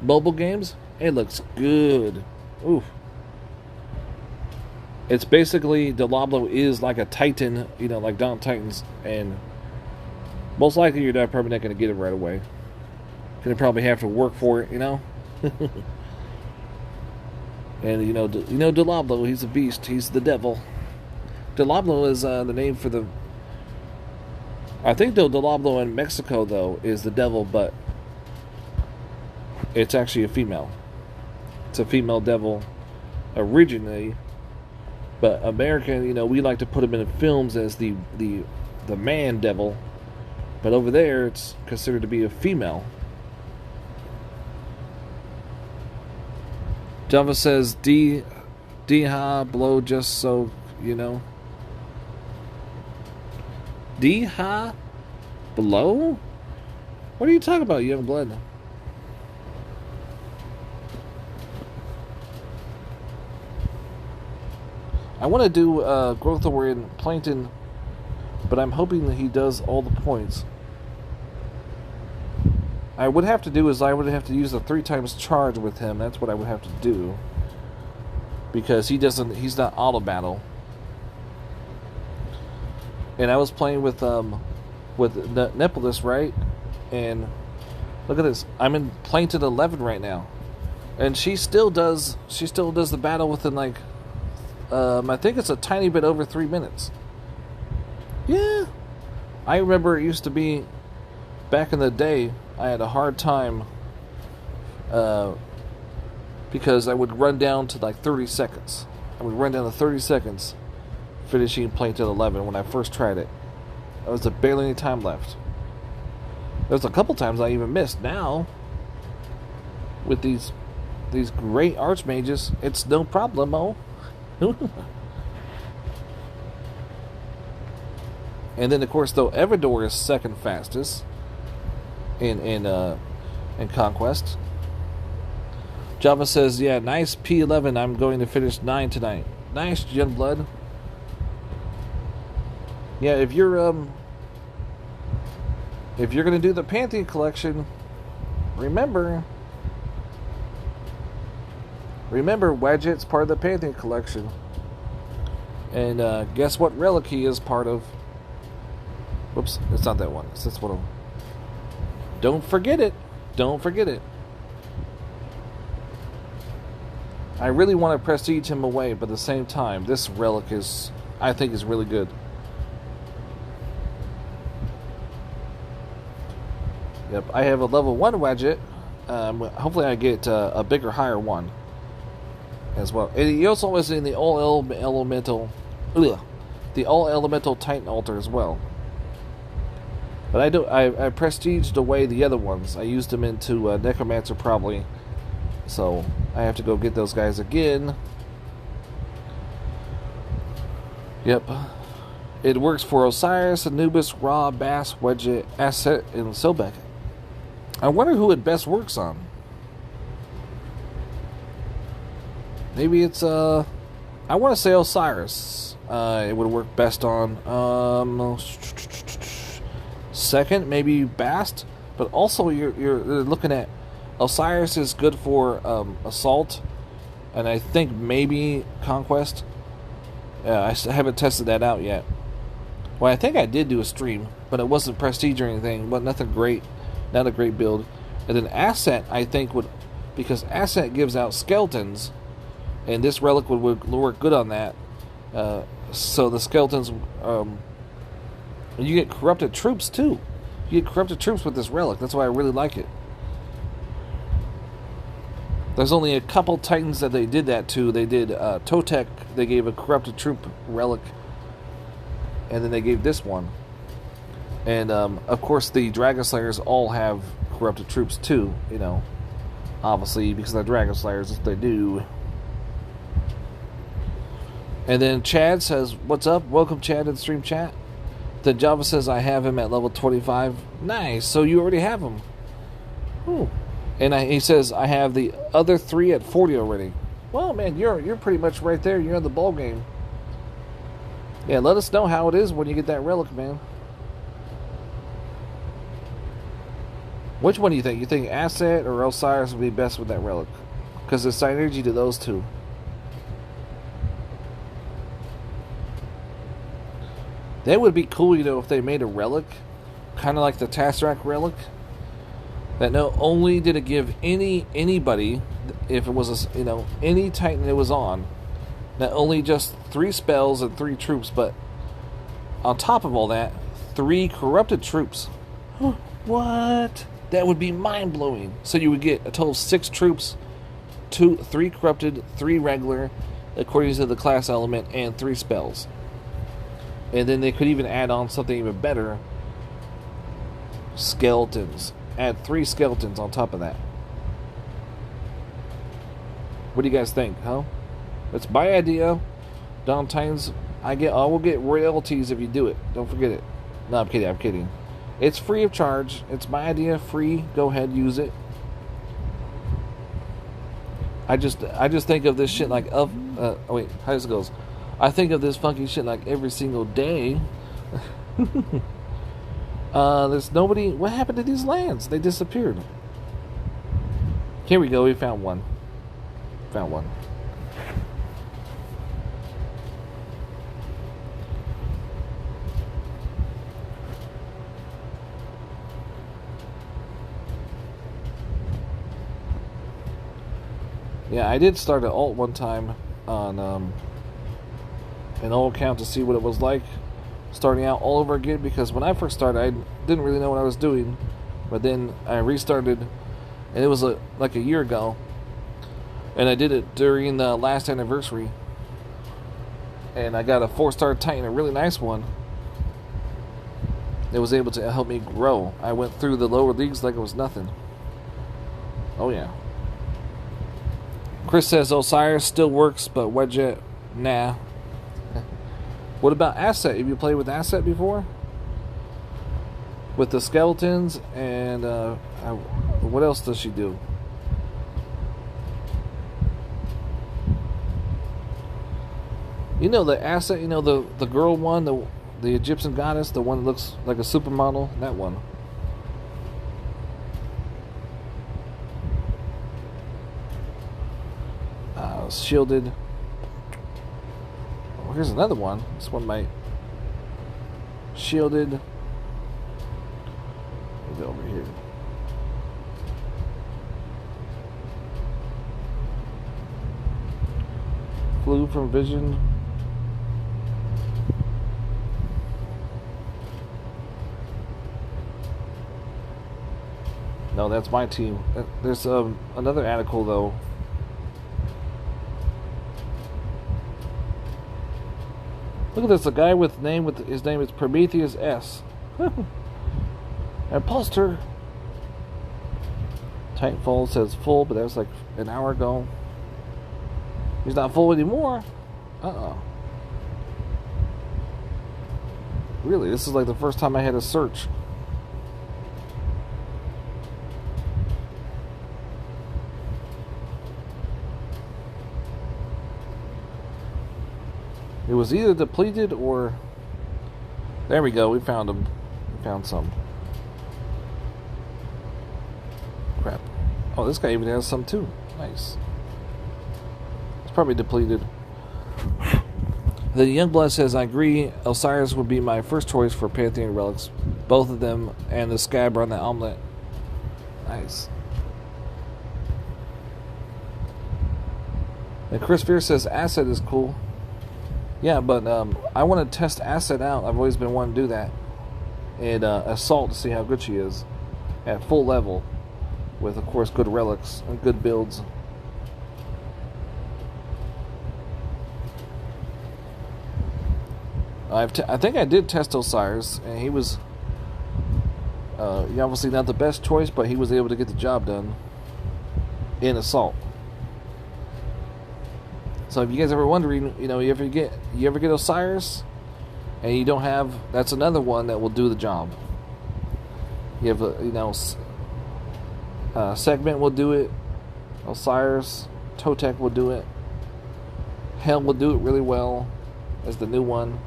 mobile games. It looks good. Oof. It's basically Diablo is like a Titan, you know, like Dawn Titans, and most likely you're probably not going to get it right away. Gonna probably have to work for it, you know. And you know, Diablo, he's a beast. He's the devil. Diablo is the name for the. I think Diablo in Mexico though is the devil, but it's actually a female. It's a female devil originally, but American, you know, we like to put him in films as the man devil, but over there it's considered to be a female. Java says D-ha blow just so you know. D-ha blow? What are you talking about, young blood? I want to do Growth in Plankton, but I'm hoping that he does all the points. I would have to do is I would have to use the 3 times charge with him. That's what I would have to do. Because he's not auto battle. And I was playing with Nepolis, right? And look at this. I'm in Plankton 11 right now. And she still does the battle within like I think it's a tiny bit over 3 minutes. Yeah. I remember it used to be back in the day I had a hard time because I would run down to like 30 seconds. I would run down to 30 seconds finishing Plankton 11 when I first tried it. There was barely any time left. There's a couple times I even missed. Now, with these great archmages, it's no problemo. And then, of course, though, Everdor is second fastest in Conquest. Java says, yeah, nice P11. I'm going to finish 9 tonight. Nice, Youngblood. Yeah, if you're gonna do the Pantheon collection, remember, Wadget's part of the Pantheon collection. And guess what relic he is part of? Whoops, it's not that one. It's this one. Don't forget it. Don't forget it. I really want to prestige him away, but at the same time, this relic I think is really good. Yep, I have a level 1 Wadget. Hopefully I get a bigger, higher one as well. And he also was in the all-elemental Titan altar as well. But I prestiged away the other ones. I used them into Necromancer probably. So I have to go get those guys again. Yep. It works for Osiris, Anubis, Ra, Bass, Wedget, Asset, and Sobek. I wonder who it best works on. Maybe it's I want to say Osiris. It would work best on second, maybe Bast, but also you're looking at Osiris is good for assault, and I think maybe Conquest. I haven't tested that out yet. Well, I think I did do a stream, but it wasn't prestige or anything. But nothing great, not a great build. And then Asset, I think would, because Asset gives out skeletons, and this relic would work good on that. So the skeletons, you get corrupted troops too. You get corrupted troops with this relic. That's why I really like it. There's only a couple Titans that they did that to. They did Totek. They gave a corrupted troop relic, and then they gave this one. And of course, the Dragon Slayers all have corrupted troops too. You know, obviously because they're Dragon Slayers, that's what they do. And then Chad says, "What's up? Welcome, Chad, in the stream chat." Then Java says, "I have him at level 25." Nice. So you already have him. Ooh. And he says, "I have the other 3 at 40 already." Well, man, you're pretty much right there. You're in the ball game. Yeah, let us know how it is when you get that relic, man. Which one do you think? You think Asset or Osiris would be best with that relic? Because there's synergy to those two. That would be cool, you know, if they made a relic, kind of like the Tesseract relic, that not only did it give anybody, if it was a, you know, any Titan it was on, not only just 3 spells and 3 troops, but on top of all that, 3 corrupted troops. What? That would be mind-blowing. So you would get a total of 6 troops, 3 corrupted, 3 regular, according to the class element, and 3 spells. And then they could even add on something even better. Skeletons. Add 3 skeletons on top of that. What do you guys think, huh? That's my idea. Dawn Titans, I will get royalties if you do it. Don't forget it. No, I'm kidding. It's free of charge. It's my idea, free. Go ahead, use it. I just think of this shit like how this goes. I think of this funky shit like every single day. There's nobody. What happened to these lands? They disappeared. Here we go. We found one. Yeah, I did start an alt one time on an old account to see what it was like starting out all over again, because when I first started I didn't really know what I was doing, but then I restarted, and it was like a year ago, and I did it during the last anniversary, and I got a 4-star Titan, a really nice one. It was able to help me grow. I went through the lower leagues like it was nothing. Oh yeah. Chris says Osiris still works, but Wedget, nah. What about Asset? Have you played with Asset before? With the skeletons and what else does she do? You know the Asset, you know the girl one, the Egyptian goddess, the one that looks like a supermodel, that one. Shielded. Oh, here's another one. This one might. Shielded. Let's go over here. Flew from vision. No, that's my team. There's another article though. Look at this, a guy with his name is Prometheus S. Imposter. Titanfall says full, but that was like an hour ago. He's not full anymore. Really, this is like the first time I had to search. It was either depleted or... There we go, we found him. We found some. Crap. Oh, this guy even has some too. Nice. It's probably depleted. The Youngblood says, I agree, Osiris would be my first choice for Pantheon relics. Both of them and the scab on the omelet. Nice. And Chris Fear says, Asset is cool. Yeah, but I want to test Asset out. I've always been wanting to do that. And Assault to see how good she is. At full level. With, of course, good relics and good builds. I think I did test Osiris. And he was obviously not the best choice, but he was able to get the job done. In Assault. So if you guys ever wondering, you know, you ever get Osiris, and you don't have, that's another one that will do the job. You have Segment will do it, Osiris, Totec will do it, Hell will do it really well as the new one.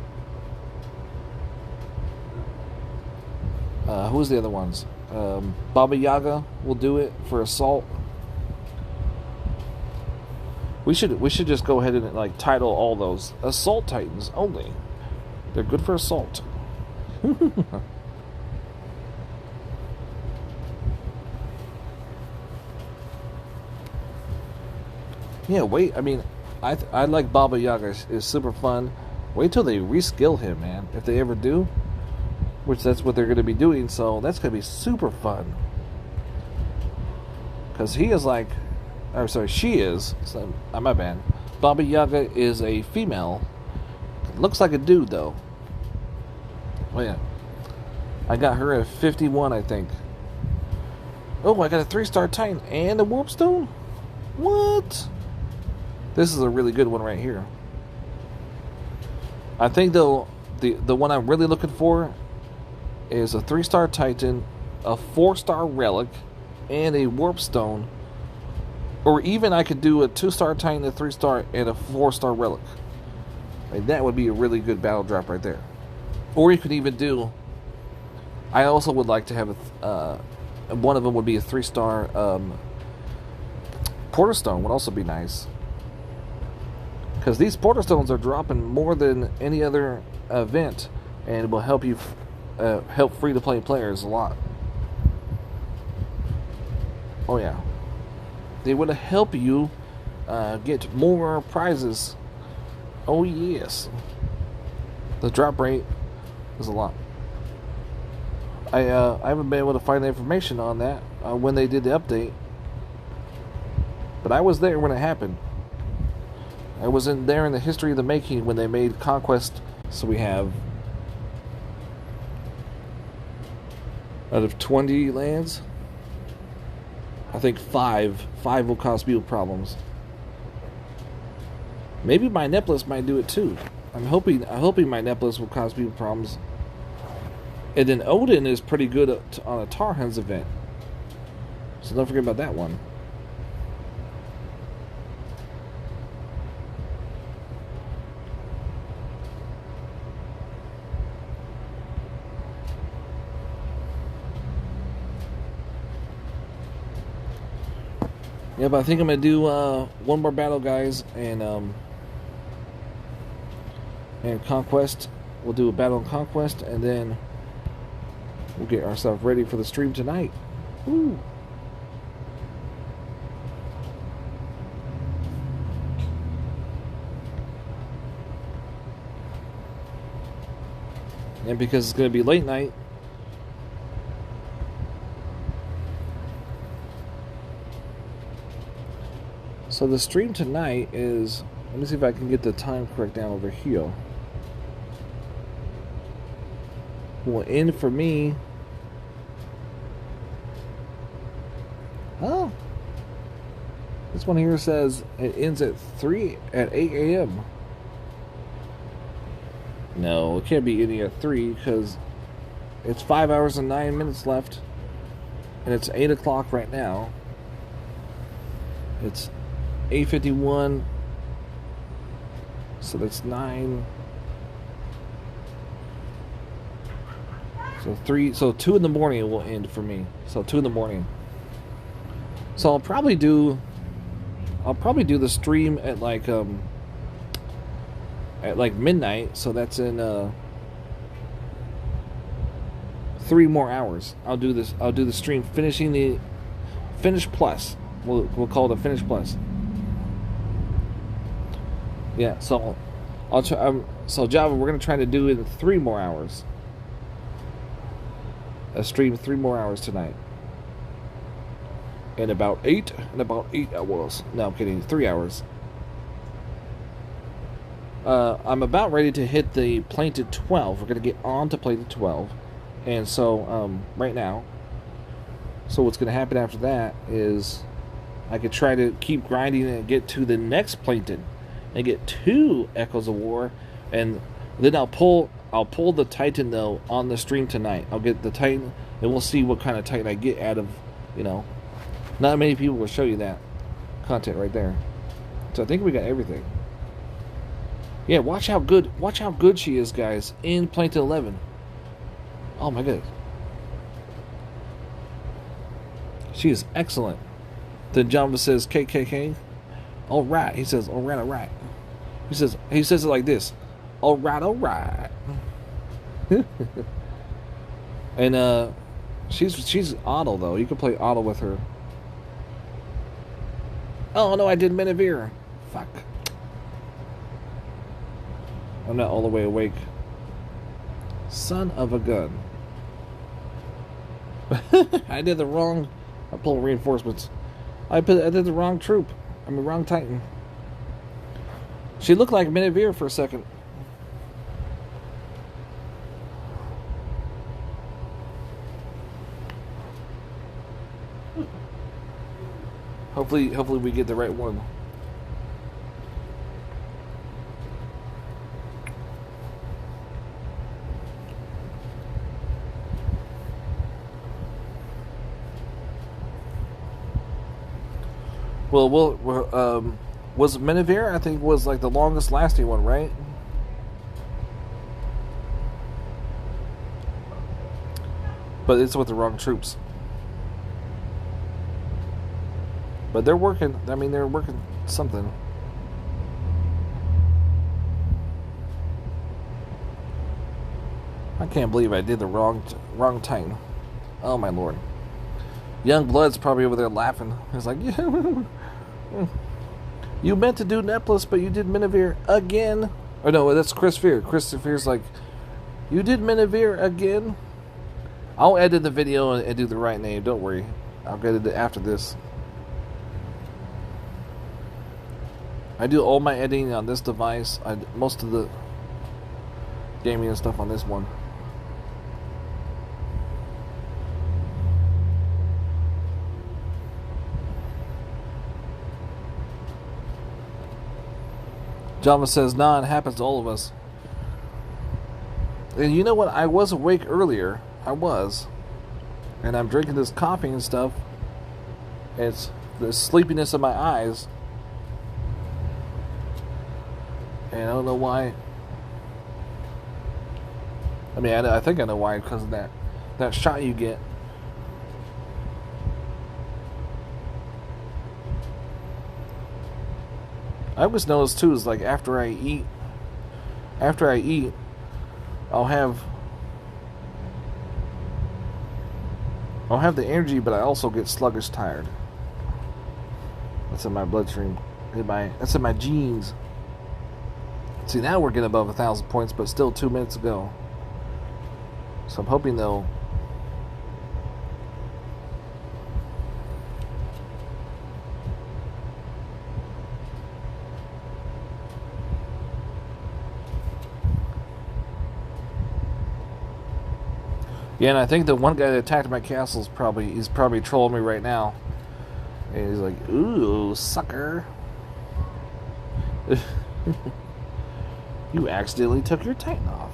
Who's the other ones? Baba Yaga will do it for assault. We should just go ahead and like title all those Assault Titans only. They're good for assault. Yeah, wait. I mean, I like Baba Yaga. It's super fun. Wait till they reskill him, man. If they ever do, which that's what they're going to be doing. So that's going to be super fun. Because he is like, or sorry, she is. So, my bad. Baba Yaga is a female. Looks like a dude though. Oh yeah, I got her at 51, I think. Oh, I got a 3-star Titan and a Warp Stone. What? This is a really good one right here. I think though the one I'm really looking for is a 3-star Titan, a 4-star relic, and a Warp Stone. Or even I could do a 2-star Titan, a 3-star, and a 4-star relic. Like, that would be a really good battle drop right there. Or you could even do. I also would like to have one of them would be a 3-star Portal Stone. Would also be nice. Because these Portal Stones are dropping more than any other event, and it will help you help free-to-play players a lot. Oh yeah, they would help you get more prizes. Oh yes, the drop rate is a lot. I haven't been able to find the information on that when they did the update, but I was there when it happened. I was there in the history of the making when they made Conquest. So we have, out of 20 lands, I think 5 will cause people problems. Maybe my Neplis might do it too. I'm hoping my Neplis will cause people problems. And then Odin is pretty good on a Tarhan's event, so don't forget about that one. Yeah, but I think I'm gonna do one more battle, guys, and Conquest. We'll do a battle in Conquest, and then we'll get ourselves ready for the stream tonight. Woo! And because it's gonna be late night, so the stream tonight is, let me see if I can get the time correct down over here. Will end for me. Oh, this one here says it ends at 8 a.m. No, it can't be ending at 3 because it's 5 hours and 9 minutes left, and it's 8 o'clock right now. It's 8:51, so that's 9. So 2 in the morning it will end for me. So 2 in the morning. So I'll probably do the stream at like midnight. So that's in 3 more hours. I'll do the stream finishing the finish plus. We'll call it a finish plus. Yeah, so I'll try. So Java, we're gonna try to do it in 3 more hours. A stream 3 more hours tonight. In about 8 hours. No, I'm kidding. 3 hours. I'm about ready to hit the Plated 12. We're gonna get on to Plated 12, and so right now. So what's gonna happen after that is I could try to keep grinding and get to the next Plated. And get 2 Echoes of War, and then I'll pull the Titan though on the stream tonight. I'll get the Titan, and we'll see what kind of Titan I get out of, not many people will show you that content right there. So I think we got everything. Yeah, watch how good she is, guys, in Planet 11. Oh my goodness. She is excellent. Then Jamba says KKK. All right. He says all right, all right. He says it like this. All right, all right. And she's Otto though. You can play Otto with her. Oh no, I did Menevere. Fuck. I'm not all the way awake. Son of a gun. I did the wrong. I pulled reinforcements. I did the wrong troop. I mean, wrong Titan. She looked like Menevere for a second. Hopefully we get the right one. Well, was Menevere, I think, was like the longest lasting one, right? But it's with the wrong troops. But they're working. I mean, they're working something. I can't believe I did the wrong Titan. Oh my lord. Young Blood's probably over there laughing. He's like, yeah. You meant to do Neplis, but you did Menevere again. Oh no, that's Chris Fear. Chris Fear's like, you did Menevere again. I'll edit the video and do the right name. Don't worry. I'll get it after this. I do all my editing on this device. Most of the gaming and stuff on this one. Java says, nah, it happens to all of us. And you know what? I was awake earlier. I was. And I'm drinking this coffee and stuff. It's the sleepiness of my eyes. And I don't know why. I mean, I think I know why. Because of that shot you get. I always notice too is like after I eat, I'll have the energy, but I also get sluggish, tired. That's in my bloodstream. That's in my genes. See, now we're getting above 1,000 points, but still 2 minutes ago. So I'm hoping they'll. Yeah, and I think the one guy that attacked my castle he's probably trolling me right now. And he's like, ooh, sucker. You accidentally took your Titan off.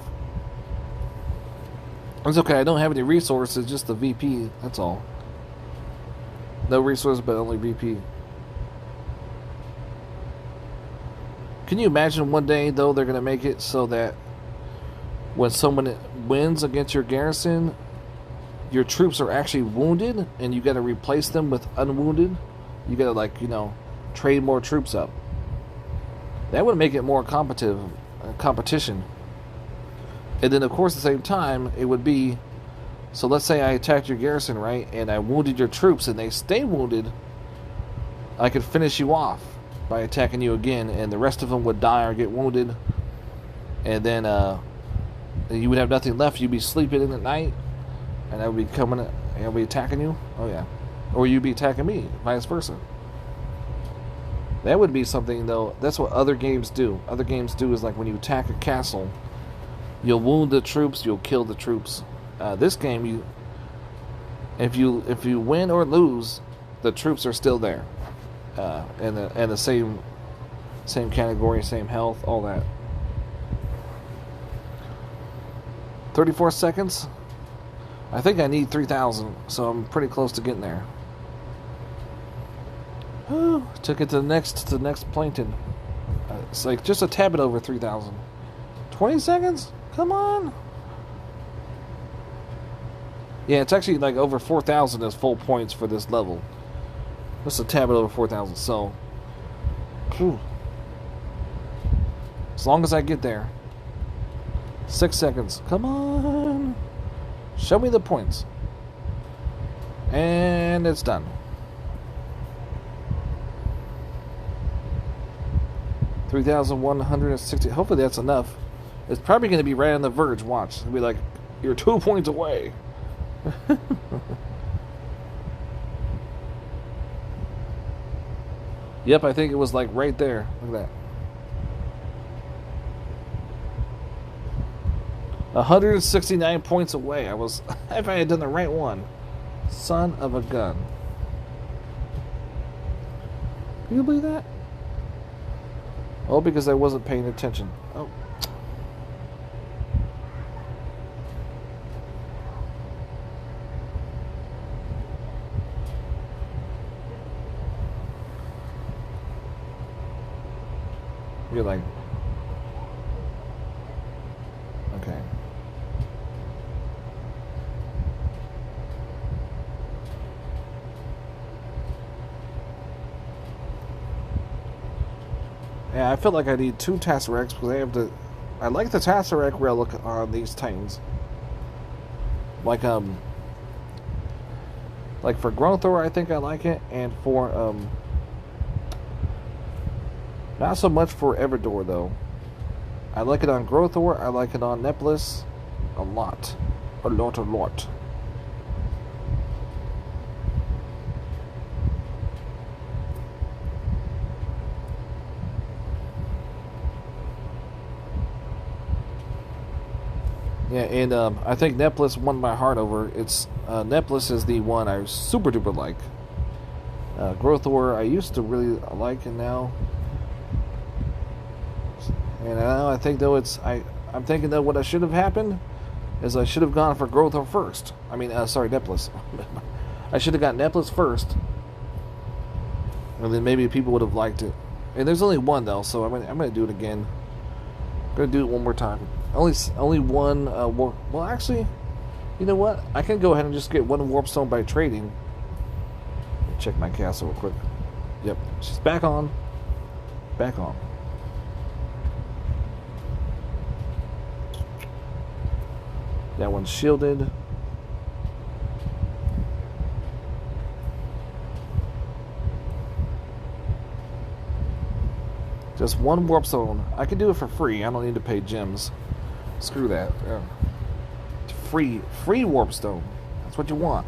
It's okay, I don't have any resources, just the VP, that's all. No resources, but only VP. Can you imagine one day, though, they're going to make it so that when someone wins against your garrison, your troops are actually wounded, and you got to replace them with unwounded? You got to, trade more troops up. That would make it more competition. And then, of course, at the same time, it would be, so let's say I attacked your garrison, right, and I wounded your troops, and they stay wounded, I could finish you off by attacking you again, and the rest of them would die or get wounded, and then you would have nothing left. You'd be sleeping in at night, and I would be coming, and I would be attacking you. Oh yeah, or you'd be attacking me, vice versa. That would be something, though. That's what other games do. Other games do is like when you attack a castle, you'll wound the troops, you'll kill the troops. This game, if you win or lose, the troops are still there, and the same category, same health, all that. 34 seconds. I think I need 3,000, so I'm pretty close to getting there. Took it to the next plankton. It's like just a tad bit over 3,000. 20 seconds? Come on. Yeah, it's actually like over 4,000 as full points for this level. Just a tad bit over 4,000, so... Whew. As long as I get there. 6 seconds. Come on! Show me the points. And it's done. $3,160. Hopefully that's enough. It's probably going to be right on the verge. Watch. It'll be like, you're 2 points away. Yep, I think it was like right there. Look at that. 169 points away. I was, if I had done the right one. Son of a gun. Can you believe that? Oh, because I wasn't paying attention. Oh. You're like... Okay. Yeah, I feel like I need 2 Tesseracts because I have to... I like the Tesseract relic on these Titans. Like for Growthor, I think I like it, and for, not so much for Everdor, though. I like it on Growthor, I like it on Neplis a lot. A lot. Yeah, and I think Neplis won my heart over. It's Neplis is the one I super duper like. Growthor I used to really like, and now, I think though I'm thinking that what I should have happened is I should have gone for Growthor first. I mean, sorry, Neplis. I should have got Neplis first, and then maybe people would have liked it. And there's only one though, so I'm gonna do it again. I'm gonna do it one more time. Only one warp. Well, actually, you know what? I can go ahead and just get 1 warp stone by trading. Check my castle real quick. Yep, she's back on. Back on. That one's shielded. Just 1 warp stone. I can do it for free. I don't need to pay gems. Screw that. Yeah. Free warp stone. That's what you want.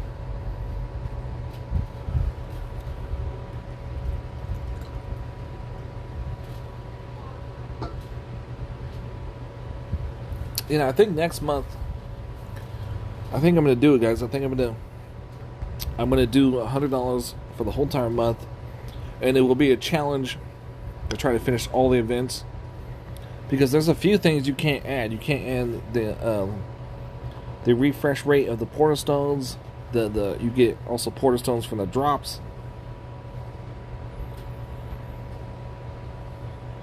You know, I think next month, I think I'm gonna do it, guys. I think I'm gonna do $100 for the whole entire month, and it will be a challenge to try to finish all the events. Because there's a few things you can't add. You can't add the refresh rate of the portal stones. You get also portal stones from the drops.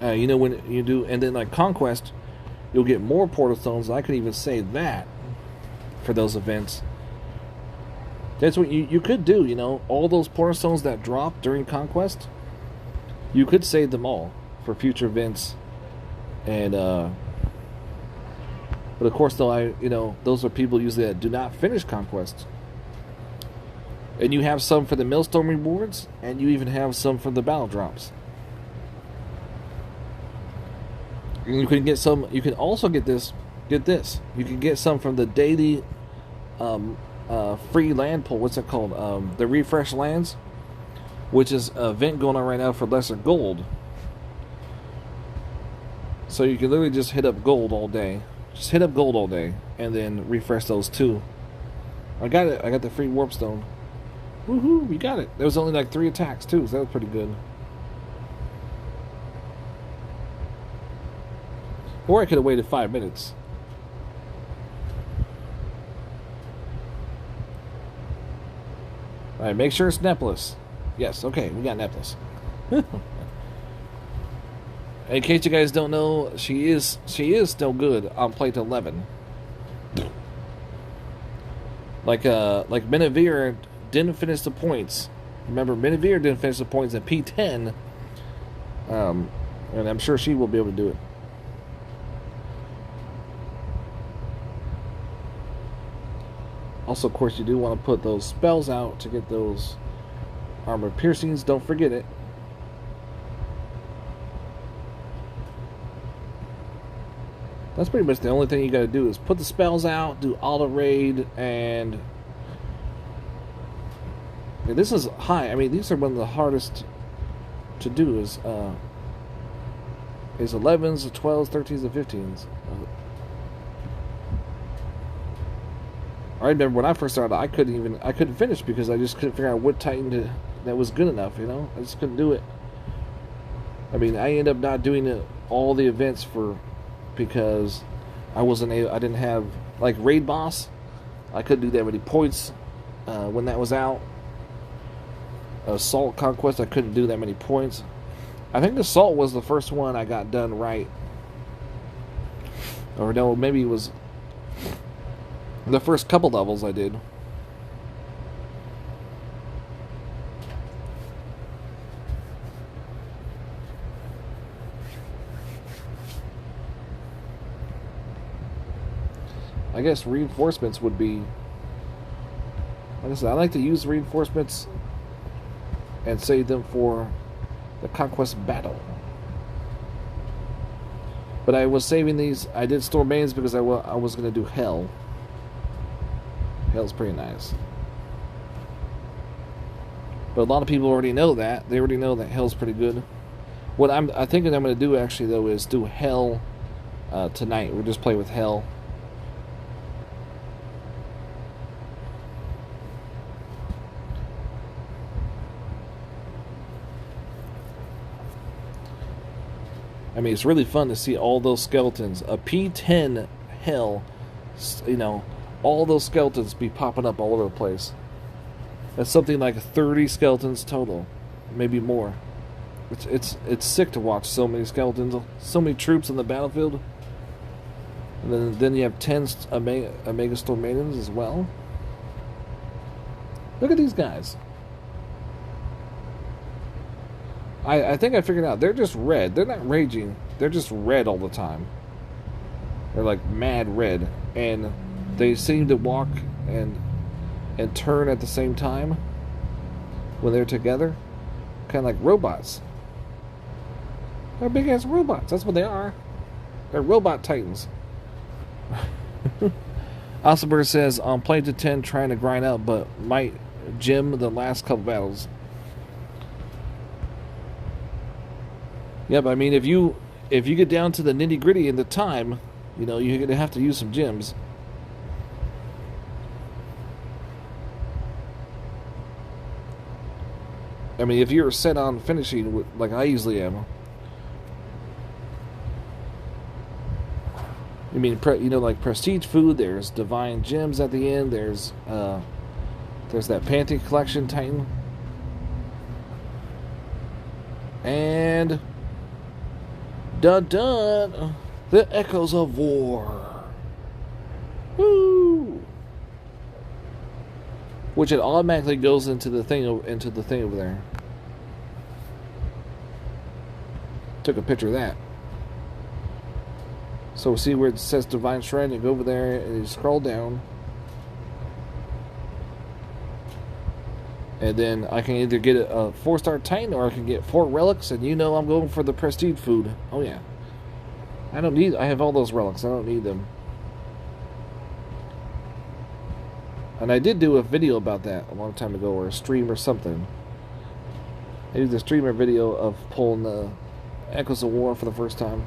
You know, when you do, and then like Conquest, you'll get more portal stones. I could even say that for those events. That's what you could do. You know, all those portal stones that drop during Conquest, you could save them all for future events. And but of course, though, those are people usually that do not finish Conquest. And you have some for the Millstone rewards, and you even have some for the battle drops. And you can get some. You can also get this. Get this. You can get some from the daily free land pool. What's it called? The refresh lands, which is an event going on right now for lesser gold. So you can literally just hit up gold all day. Just hit up gold all day, and then refresh those too. I got it. I got the free warp stone. Woohoo! We got it. There was only like 3 attacks too, so that was pretty good. Or I could have waited 5 minutes. Alright, make sure it's Neplis. Yes, okay, we got Neplis. In case you guys don't know, she is still good on plate 11. Like Menevere didn't finish the points. Remember, Menevere didn't finish the points at P10. And I'm sure she will be able to do it. Also, of course, you do want to put those spells out to get those armor piercings. Don't forget it. That's pretty much the only thing you got to do is put the spells out, do auto raid, and yeah, this is high. I mean, these are one of the hardest to do. Is 11s, 12s, 13s, and 15s. I remember when I first started, I couldn't finish because I just couldn't figure out what Titan that was good enough. You know, I just couldn't do it. I mean, I ended up not doing all the events because I didn't have like raid boss. I couldn't do that many points when that was out. Assault Conquest, I couldn't do that many points. I think Assault was the first one I got done right. Or no, maybe it was the first couple levels I did. I guess reinforcements would be... Like I said, I like to use reinforcements and save them for the conquest battle. But I was saving these. I did store mains because I was going to do Hell. Hell's pretty nice. But a lot of people already know that. They already know that Hell's pretty good. What I think I'm going to do actually though is do Hell tonight. We'll just play with Hell. I mean, it's really fun to see all those skeletons. A P10 Hell, you know, all those skeletons be popping up all over the place. That's something like 30 skeletons total, maybe more. It's sick to watch so many skeletons, so many troops on the battlefield. And then you have 10 Omega Storm Maidens as well. Look at these guys. I think I figured out. They're just red. They're not raging. They're just red all the time. They're like mad red. And they seem to walk and turn at the same time when they're together. Kind of like robots. They're big ass robots. That's what they are. They're robot titans. Ossenberg says, on play to 10 trying to grind out, but might gym the last couple battles. Yeah, but I mean, if you get down to the nitty gritty in the time, you know, you're gonna have to use some gems. I mean, if you're set on finishing, like I usually am. I mean, you know, like prestige food. There's divine gems at the end. There's that Pantheon Collection Titan, and dun dun, the echoes of war. Woo! Which it automatically goes into the thing over there. Took a picture of that. So see where it says Divine Shrine, you go over there and you scroll down. And then I can either get a 4-star Titan or I can get 4 relics, and you know I'm going for the prestige food. Oh yeah. I have all those relics. I don't need them. And I did do a video about that a long time ago, or a stream or something. I did a streamer video of pulling the Echoes of War for the first time.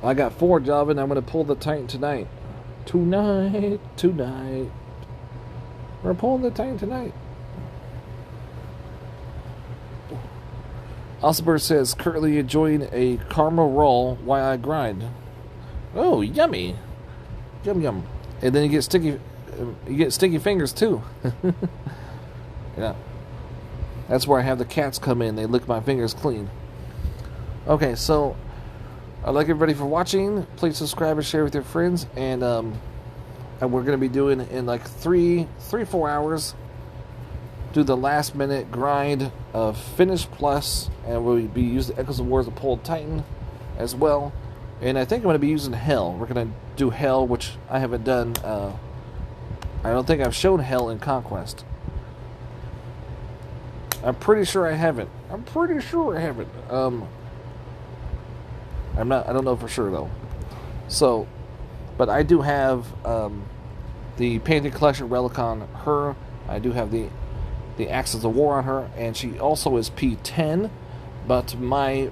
I got 4, Javin. I'm going to pull the Titan tonight. Tonight. We're pulling the Titan tonight. Ossenberg says, currently enjoying a caramel roll while I grind. Oh, yummy. Yum, yum. And then you get sticky fingers, too. Yeah. That's where I have the cats come in. They lick my fingers clean. Okay, so I'd like everybody for watching. Please subscribe and share with your friends. And we're going to be doing in like 4 hours. Do the last minute grind of Finish Plus, and we'll be using Echoes of Wars to pull Titan as well. And I think I'm going to be using Hell. We're going to do Hell, which I haven't done. I don't think I've shown Hell in Conquest. I'm pretty sure I haven't. I don't know for sure though. So, but I do have the Painting Collection relic on her. I do have the Axes of War on her, and she also is P10. But my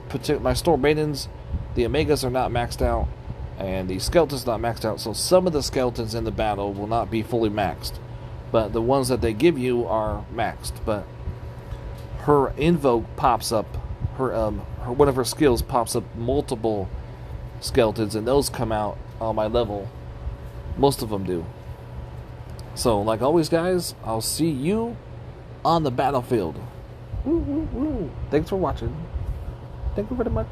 store maidens, the Omegas are not maxed out, and the skeletons not maxed out. So some of the skeletons in the battle will not be fully maxed, but the ones that they give you are maxed. But her invoke pops up, one of her skills pops up multiple skeletons, and those come out on my level. Most of them do. So, like always, guys, I'll see you on the battlefield. Woo, woo, woo. Thanks for watching. Thank you very much.